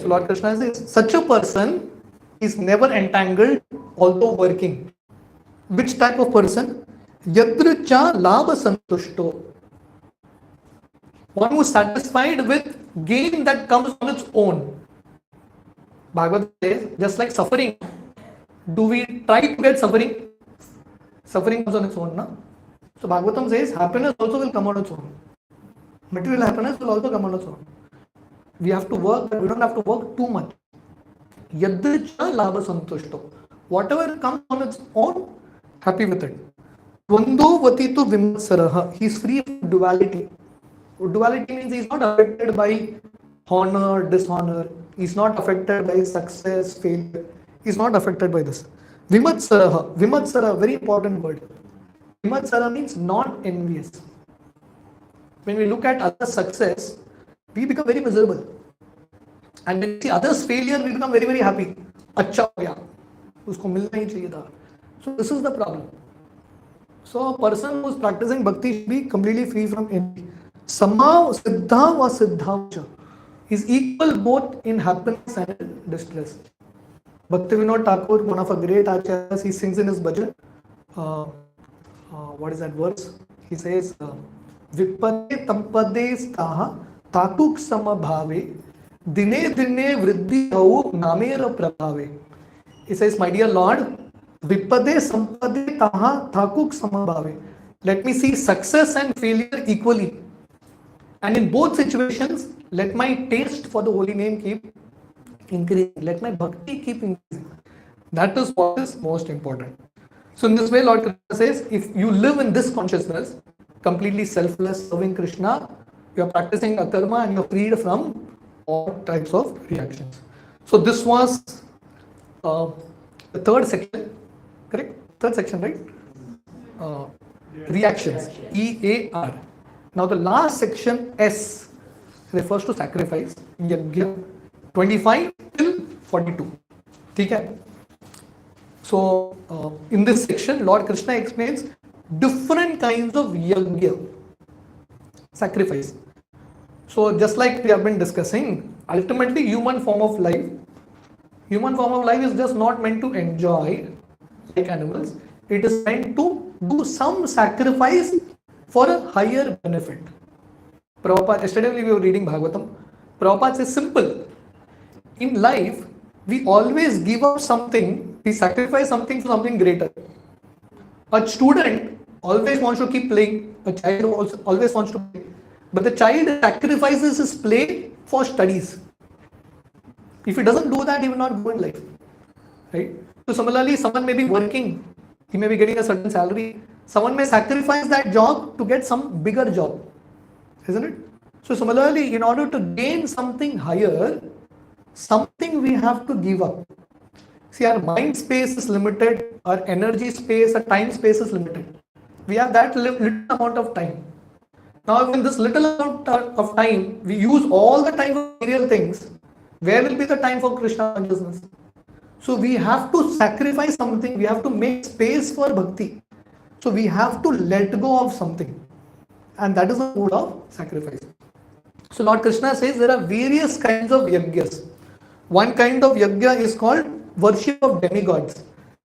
So Lord Krishna says, such a person is never entangled, although working. Which type of person? Yadricha labha santushto. One who is satisfied with gain that comes on its own. Bhagavad says, just like suffering, do we try to get suffering? Suffering comes on its own, no? So Bhagavatam says, happiness also will come on its own. Material happiness will also come on its own. We have to work, but we don't have to work too much. Yadricha labha santushto. Whatever comes on its own, happy with it. Dvando vatitu vimatsaraha. He is free of duality. Duality means he is not affected by honor, dishonor. He is not affected by success, failure. He is not affected by this. Vimatsaraha. Vimatsara, very important word. Vimatsara means not envious. When we look at others' success, we become very miserable. And when we see others' failure, we become very, very happy. Acha ho gaya. Usko milna hi chahiye tha. So this is the problem. So a person who is practicing bhakti should be completely free from envy. Sama siddha va siddhavcha. Is equal both in happiness and distress. Bhaktivinoda Thakur, one of our great acharyas, he sings in his bhajan. What is that verse? He says, Vipade tampade staha takuk samabhave dine dine vriddhi au namera prabhave. He says, my dear Lord, Vipade sampade taha takuk samabhave. Let me see success and failure equally. And in both situations, let my taste for the holy name keep increasing. Let my bhakti keep increasing. That is what is most important. So in this way, Lord Krishna says, if you live in this consciousness, completely selfless, serving Krishna, you are practicing akarma and you are freed from all types of reactions. So this was the third section, correct? Third section, right? Reactions, EAR. Now the last section, S, refers to sacrifice, yajna, 25 till 42. Okay? So in this section, Lord Krishna explains different kinds of yajna, sacrifice. So just like we have been discussing, ultimately human form of life is just not meant to enjoy like animals. It is meant to do some sacrifice for a higher benefit. Prabhupada, yesterday we were reading Bhagavatam. Prabhupada says simple. In life, we always give up something, we sacrifice something for something greater. A student always wants to keep playing, a child also always wants to play. But the child sacrifices his play for studies. If he doesn't do that, he will not go in life. Right? So similarly, someone may be working, he may be getting a certain salary. Someone may sacrifice that job to get some bigger job. Isn't it? So similarly, in order to gain something higher, something we have to give up. See, our mind space is limited, our energy space, our time space is limited. We have that little amount of time. Now, in this little amount of time, we use all the time for material things. Where will be the time for Krishna consciousness? So we have to sacrifice something, we have to make space for bhakti. So we have to let go of something. And that is the mode of sacrifice. So Lord Krishna says there are various kinds of yajnas. One kind of yajna is called worship of demigods.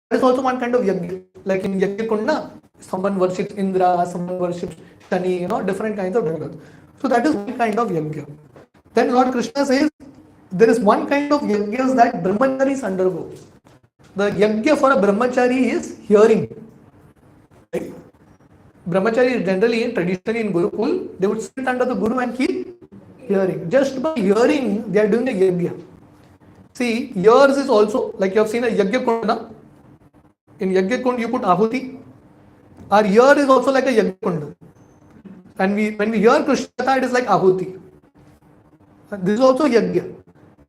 That is also one kind of yajna. Like in Yajna Kunda, someone worships Indra, someone worships Shani, different kinds of demigods. So that is one kind of yajna. Then Lord Krishna says there is one kind of yajnas that brahmacharis undergo. The yajna for a brahmachari is hearing. Right? Brahmachari generally, traditionally in Gurukul, they would sit under the Guru and keep hearing. Just by hearing, they are doing a yajna. See, ears is also, like you have seen a yajna kunda. In yajna kunda, you put ahuti. Our ear is also like a yajna kunda. And when we hear Krishna, it is like ahuti. This is also yajna.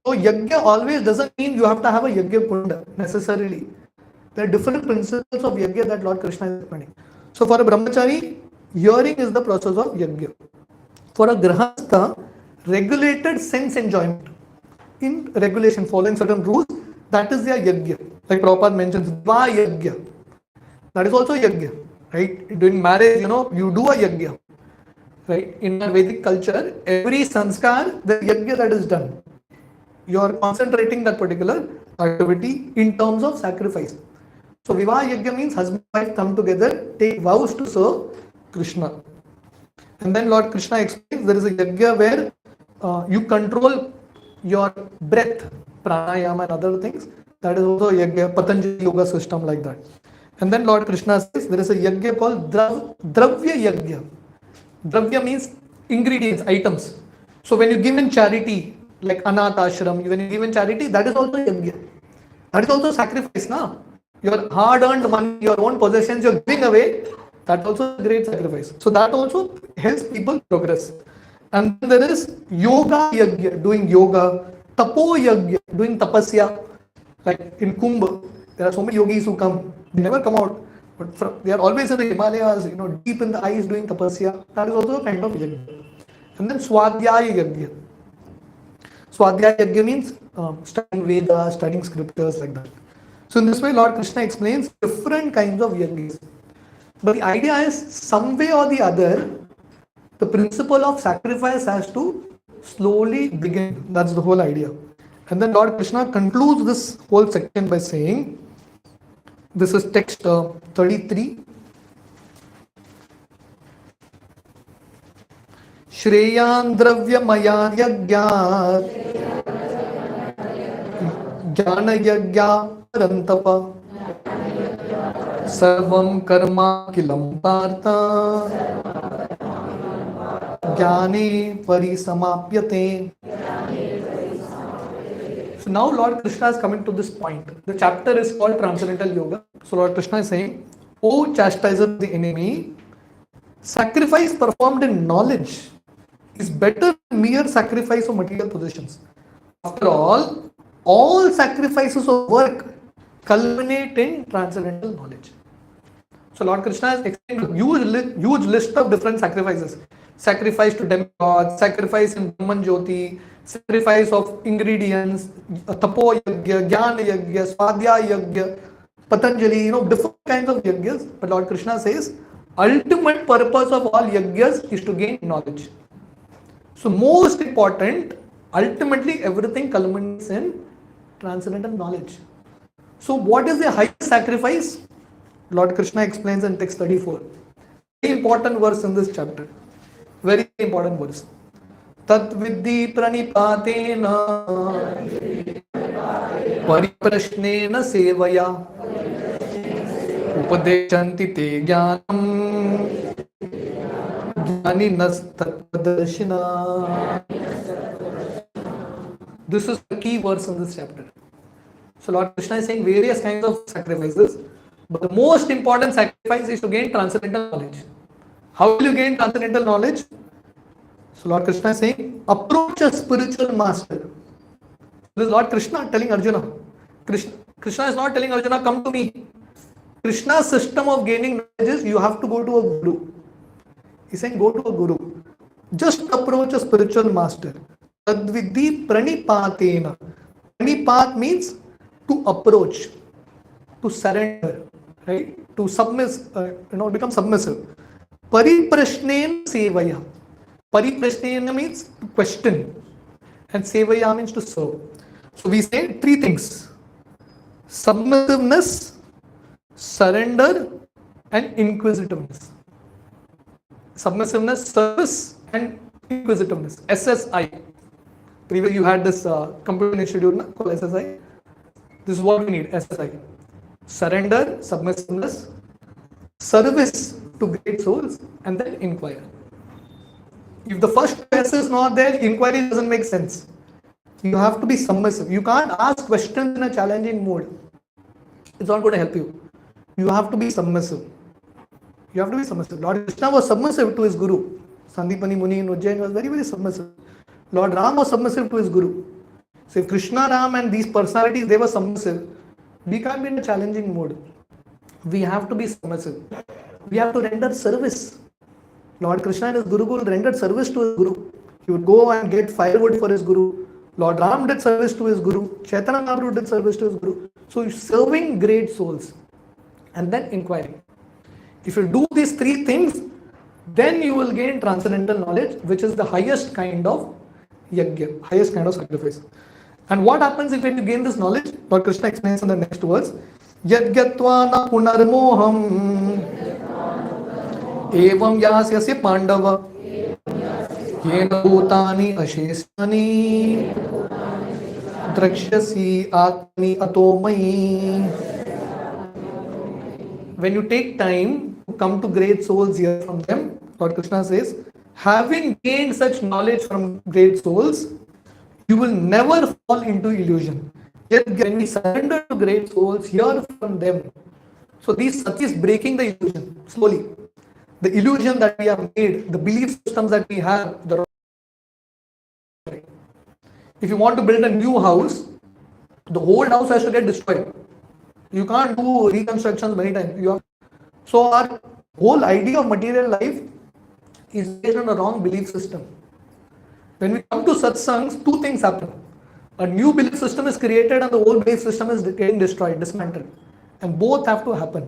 So yajna always doesn't mean you have to have a yajna kunda necessarily. There are different principles of yajna that Lord Krishna is explaining. So for a brahmachari, hearing is the process of yajna. For a grahastha, regulated sense enjoyment. In regulation, following certain rules, that is their yajna. Like Prabhupada mentions, va yajna. That is also yajna. Right? During marriage, you do a yajna. Right? In our Vedic culture, every sanskar, the yajna that is done. You are concentrating that particular activity in terms of sacrifice. So Vivaha Yajna means husband and wife come together, take vows to serve Krishna. And then Lord Krishna explains there is a yajna where you control your breath, pranayama and other things. That is also a yajna, Patanjali yoga system like that. And then Lord Krishna says there is a yajna called Dravya Yajna. Dravya means ingredients, items. So when you give in charity, like Anath Ashram, when you give in charity, that is also yajna. That is also sacrifice, na? Your hard-earned money, your own possessions, you're giving away. That's also a great sacrifice. So that also helps people progress. And then there is yoga yajna, doing yoga, tapo yajna, doing tapasya. Like in Kumbh, there are so many yogis who come. They never come out, but they are always in the Himalayas, deep in the ice doing tapasya. That is also a kind of yajna. And then swadhyaya yajna. Swadhyaya yajna means studying Vedas, studying scriptures like that. So in this way, Lord Krishna explains different kinds of yajnas. But the idea is, some way or the other, the principle of sacrifice has to slowly begin. That's the whole idea. And then Lord Krishna concludes this whole section by saying, this is text 33. Shreyan dravya mayan yajna jnana yajna parantapa sarvam karma kilam partha jnane parisamapyate. So now Lord Krishna is coming to this point. The chapter is called Transcendental Yoga. So Lord Krishna is saying, O chastiser of the enemy, sacrifice performed in knowledge is better than mere sacrifice of material possessions. After all, all sacrifices of work culminate in transcendental knowledge. So Lord Krishna has explained a huge list of different sacrifices. Sacrifice to demigods, sacrifice in Brahman Jyoti, sacrifice of ingredients, tapo yagya, jnana yagya, swadhyaya yagya, Patanjali, different kinds of yagyas. But Lord Krishna says, ultimate purpose of all yagyas is to gain knowledge. So most important, ultimately everything culminates in transcendental knowledge. So what is the highest sacrifice? Lord Krishna explains in text 34. Very important verse in this chapter. Very important verse. Tat vidhi pranipatena pariprashnena sevaya upadeshanti te jnanam jnaninas tattvadarshina. This is the key verse in this chapter. So Lord Krishna is saying various kinds of sacrifices, but the most important sacrifice is to gain transcendental knowledge. How will you gain transcendental knowledge? So Lord Krishna is saying, approach a spiritual master. This is Lord Krishna telling Arjuna. Krishna is not telling Arjuna, come to me. Krishna's system of gaining knowledge is you have to go to a guru. He's saying go to a guru. Just approach a spiritual master. Tadvidhi pranipatena. Pranipat means to approach, to surrender, right? To become submissive. Pariprashnena sevaya. Pariprashnena means to question, and sevaya means to serve. So we say three things: submissiveness, surrender, and inquisitiveness. Submissiveness, service, and inquisitiveness. SSI. Previously you had this computer institute called SSI. This is what we need, SSI. Surrender, submissiveness, service to great souls, and then inquire. If the first S is not there, inquiry doesn't make sense. You have to be submissive. You can't ask questions in a challenging mode. It's not going to help you. You have to be submissive. You have to be submissive. Lord Krishna was submissive to his guru. Sandipani Muni in Ujjain was very, very submissive. Lord Ram was submissive to his guru. So if Krishna, Ram and these personalities, they were submissive, we can't be in a challenging mode. We have to be submissive. We have to render service. Lord Krishna and his Guru rendered service to his Guru. He would go and get firewood for his Guru. Lord Ram did service to his Guru. Chaitanya Mahaprabhu did service to his Guru. So he's serving great souls. And then inquiring. If you do these three things, then you will gain transcendental knowledge, which is the highest kind of yajna, highest kind of sacrifice. And what happens if when you gain this knowledge? Lord Krishna explains in the next verse. Yadgyatva na punarmoham evam yasyasya pandava yena bhutani ashesani drakshyasi atmani atomai. When you take time to come to great souls, hear from them, Lord Krishna says, having gained such knowledge from great souls, you will never fall into illusion. Yet when we surrender to great souls, hear from them. So these sati is breaking the illusion slowly. The illusion that we have made, the belief systems that we have. If you want to build a new house, the old house has to get destroyed. You can't do reconstructions many times. So our whole idea of material life is based on a wrong belief system. When we come to satsangs, two things happen. A new belief system is created and the old belief system is getting destroyed, dismantled. And both have to happen.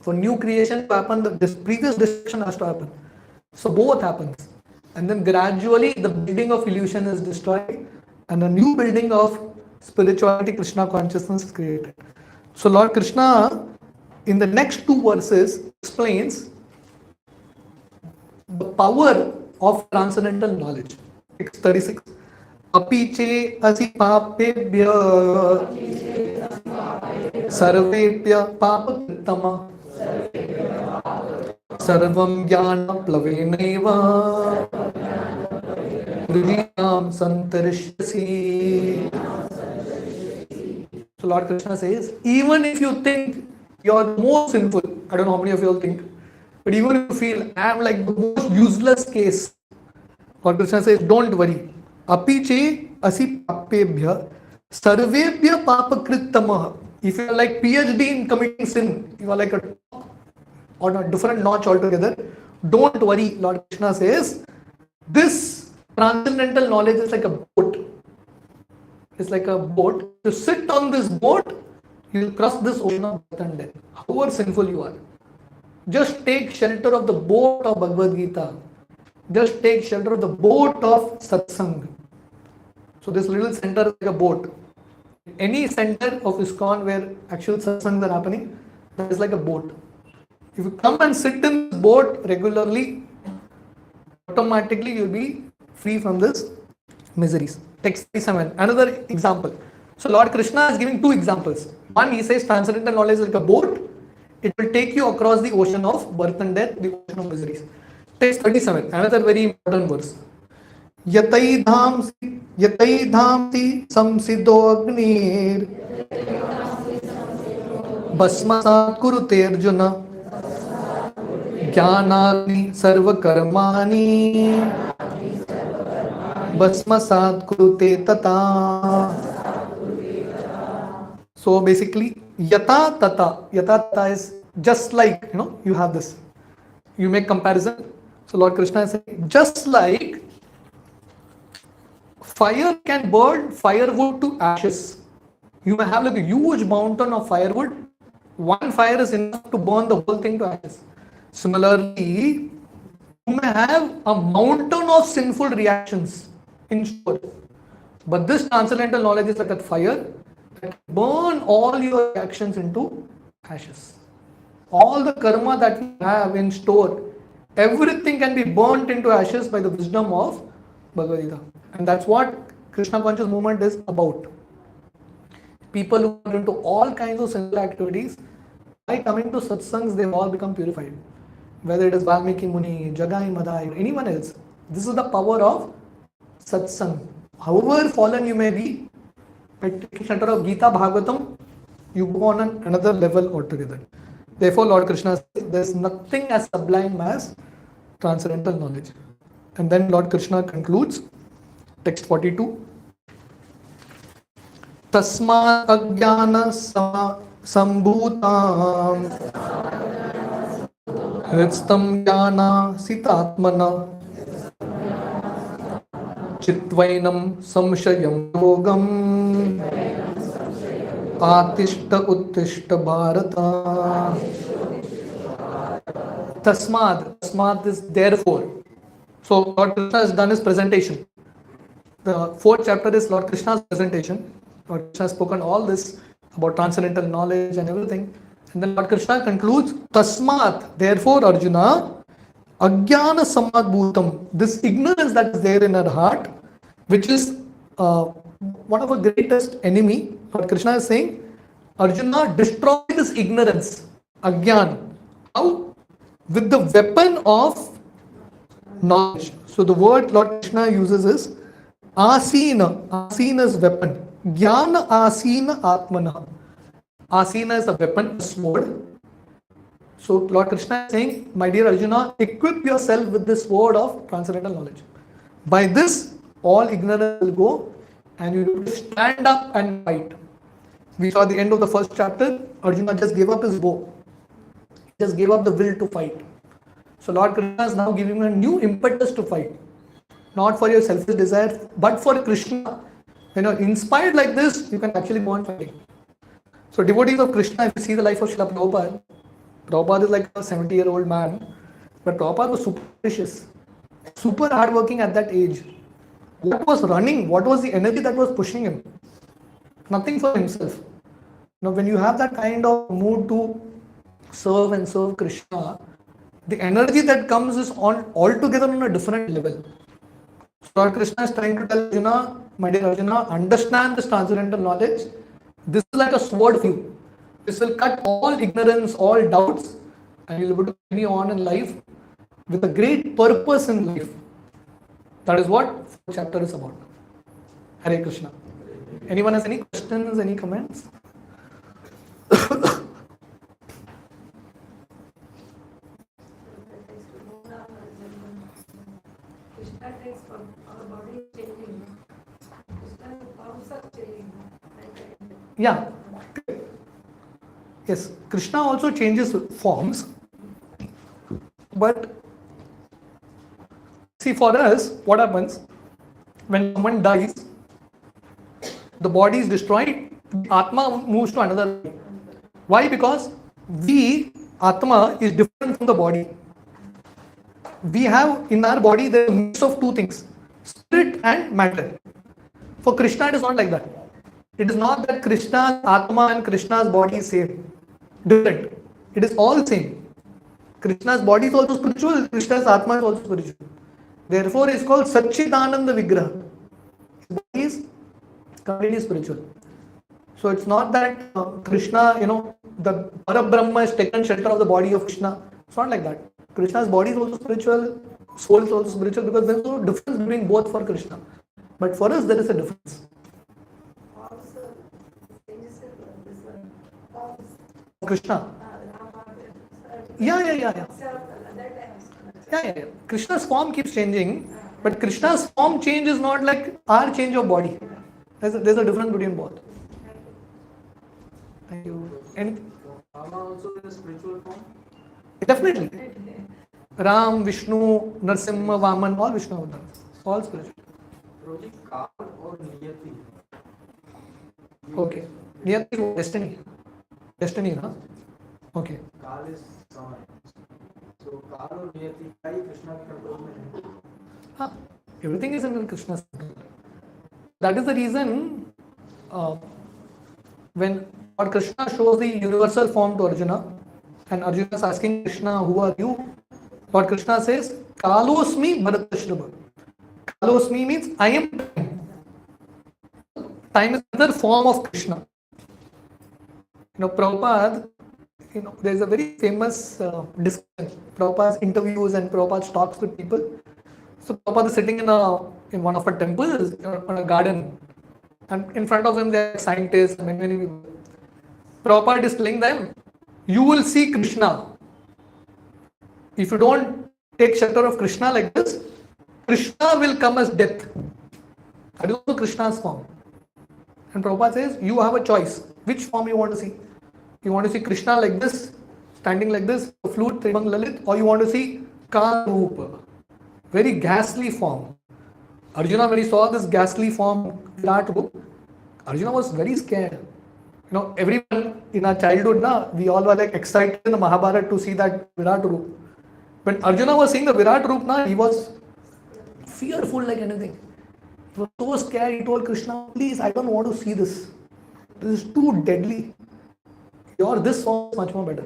For new creation to happen, the previous destruction has to happen. So both happens. And then gradually the building of illusion is destroyed and a new building of spirituality, Krishna consciousness is created. So Lord Krishna in the next two verses explains the power of transcendental knowledge. 36. Apiche asi papebhya sarvepya papakittama sarvam jnana plavenaiva hridiyam santarishyasi. So Lord Krishna says, even if you think you are more sinful, I don't know how many of you all think, but even if you feel I am like the most useless case, Lord Krishna says, don't worry. Apiche asi papebhya Sarvebhya papakrittamah. If you are like PhD in committing sin, you are like a on a different notch altogether. Don't worry, Lord Krishna says, this transcendental knowledge is like a boat. It's like a boat. To sit on this boat, you will cross this ocean of birth and death. However sinful you are. Just take shelter of the boat of Bhagavad Gita. Just take shelter of the boat of Satsang. So this little center is like a boat. Any center of ISKCON where actual satsangs are happening, that is like a boat. If you come and sit in this boat regularly, automatically you'll be free from this miseries. Text 37, another example. So Lord Krishna is giving two examples. One, he says transcendental knowledge is like a boat. It will take you across the ocean of birth and death, the ocean of miseries. Text 37, another very important verse. Yatai dhamsi samsido agnir basmasat kurute arjuna jnanagni sarva karmani basmasat kurute tata. So basically, yata tata is just like, you have this. You make comparison. So Lord Krishna is saying, just like fire can burn firewood to ashes. You may have like a huge mountain of firewood. One fire is enough to burn the whole thing to ashes. Similarly, you may have a mountain of sinful reactions in store. But this transcendental knowledge is like a fire that burn all your reactions into ashes. All the karma that you have in store, everything can be burnt into ashes by the wisdom of Bhagavad Gita. And that's what Krishna conscious movement is about. People who are into all kinds of sinful activities, by coming to satsangs, they all become purified. Whether it is Valmiki Muni, Jagai Madai, or anyone else. This is the power of satsang. However fallen you may be, by taking shelter of Gita, Bhagavatam, you go on another level altogether. Therefore, Lord Krishna says, there is nothing as sublime as transcendental knowledge. And then Lord Krishna concludes, text 42. Tasma ajnana sambhutam hridstam jnana sitatmana chitvainam samshayam yogam atishta uttishta bharata. Tasmad is therefore. So Lord Krishna has done his presentation. The fourth chapter is Lord Krishna's presentation. Lord Krishna has spoken all this about transcendental knowledge and everything. And then Lord Krishna concludes, Tasmat, therefore Arjuna, Ajnana Samadbhutam, this ignorance that is there in her heart, which is one of the greatest enemy. Lord Krishna is saying, Arjuna, destroy this ignorance, Ajnana. How? With the weapon of knowledge. So the word Lord Krishna uses is Asina. Asina is weapon. Jnana Asina Atmana. Asina is a weapon, a sword. So Lord Krishna is saying, my dear Arjuna, equip yourself with this sword of transcendental knowledge. By this, all ignorance will go and you will stand up and fight. We saw at the end of the first chapter, Arjuna just gave up his bow. He just gave up the will to fight. So Lord Krishna is now giving a new impetus to fight. Not for your selfish desire, but for Krishna. When you are inspired like this, you can actually go on fighting. So devotees of Krishna, if you see the life of Srila Prabhupada, Prabhupada is like a 70-year-old man, but Prabhupada was super ambitious, super hardworking at that age. What was running? What was the energy that was pushing him? Nothing for himself. Now when you have that kind of mood to serve and serve Krishna, the energy that comes is altogether on a different level. So Lord Krishna is trying to tell Arjuna, my dear Arjuna, understand this transcendental knowledge. This is like a sword for you. This will cut all ignorance, all doubts, and you'll be able to continue on in life with a great purpose in life. That is what the chapter is about. Hare Krishna. Anyone has any questions, any comments? Krishna takes our body changing. Krishna forms are changing. Yeah. Yes, Krishna also changes forms, but see, for us, what happens when someone dies, the body is destroyed, the Atma moves to another body. Why? Because we, Atma, is different from the body. We have in our body the mix of two things, spirit and matter. For Krishna, it is not like that. It is not that Krishna's Atma and Krishna's body is same, different. It is all same. Krishna's body is also spiritual, Krishna's Atma is also spiritual. Therefore, it is called Satchidananda Vigraha. His body is completely spiritual. So it's not that Krishna, the Parabrahma is taken shelter of the body of Krishna. It's not like that. Krishna's body is also spiritual, soul is also spiritual, because there is no difference between both for Krishna. But for us, there is a difference. Krishna. Yeah. Krishna's form keeps changing, but Krishna's form change is not like our change of body. There's a difference between both. Thank you. And Rama also in a spiritual form? Definitely. Ram, Vishnu, Narsimha, Vaman, all Vishnu avatars. All spiritual. Roji, Kal or Niyati? Okay. Niyati is destiny. Destiny, huh? Okay. Kal is summer. So Kal or Niyati, why Krishna control mein hai? Everything is in Krishna's control. That is the reason when Lord Krishna shows the universal form to Arjuna, and Arjuna is asking Krishna, who are you? Lord Krishna says, Kalosmi Bharatashruba. Kalosmi means I am time. Time is another form of Krishna. Prabhupada, there is a very famous discussion. Prabhupada's interviews and Prabhupada's talks with people. So Prabhupada is sitting in one of our temples, in a garden, and in front of him there are scientists, many people. Prabhupada is telling them, you will see Krishna. If you don't take shelter of Krishna like this, Krishna will come as death. That is also Krishna's form. And Prabhupada says, you have a choice. Which form you want to see? You want to see Krishna like this, standing like this, flute, Tribang Lalit, or you want to see Karupa, very ghastly form. Arjuna, when he saw this ghastly form, Virat Rup, Arjuna was very scared. Everyone in our childhood, we all were like excited in the Mahabharata to see that Virat Rup. When Arjuna was seeing the Virat Rup, he was fearful like anything. He was so scared, he told Krishna, please, I don't want to see this. This is too deadly. This form is much more better.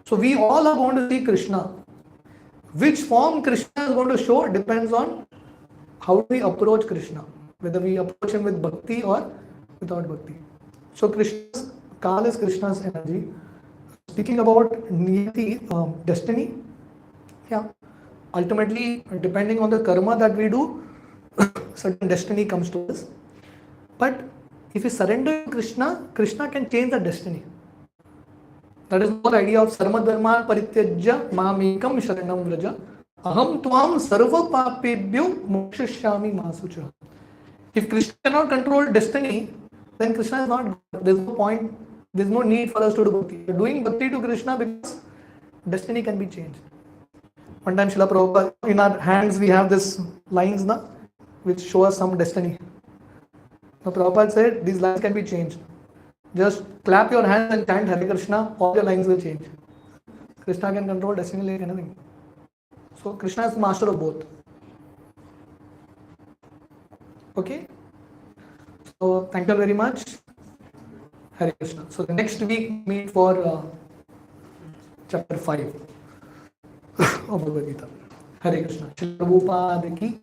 So we all are going to see Krishna. Which form Krishna is going to show depends on how we approach Krishna. Whether we approach him with bhakti or without bhakti. So Krishna's Kal is Krishna's energy. Speaking about Niyati, destiny, ultimately depending on the karma that we do, certain destiny comes to us. But if we surrender to Krishna, Krishna can change the destiny. That is the whole idea of Sarma Dharma Parityajya Mamekam Sharanam Vraja Aham Tvam Sarva Papebhyo Mokshishyami Masucha. If Krishna cannot control destiny, then Krishna is not God. There is no point, there is no need for us to do bhakti. We are doing bhakti to Krishna because destiny can be changed. One time Srila Prabhupada, in our hands we have this lines which show us some destiny. So Prabhupada said these lines can be changed. Just clap your hands and chant Hare Krishna, all your lines will change. Krishna can control destiny like anything. So Krishna is the master of both. Okay? So thank you very much. Hare Krishna. So the next week meet for chapter 5 of Bhagavad Gita. Hare Krishna. Shri Prabhupada ki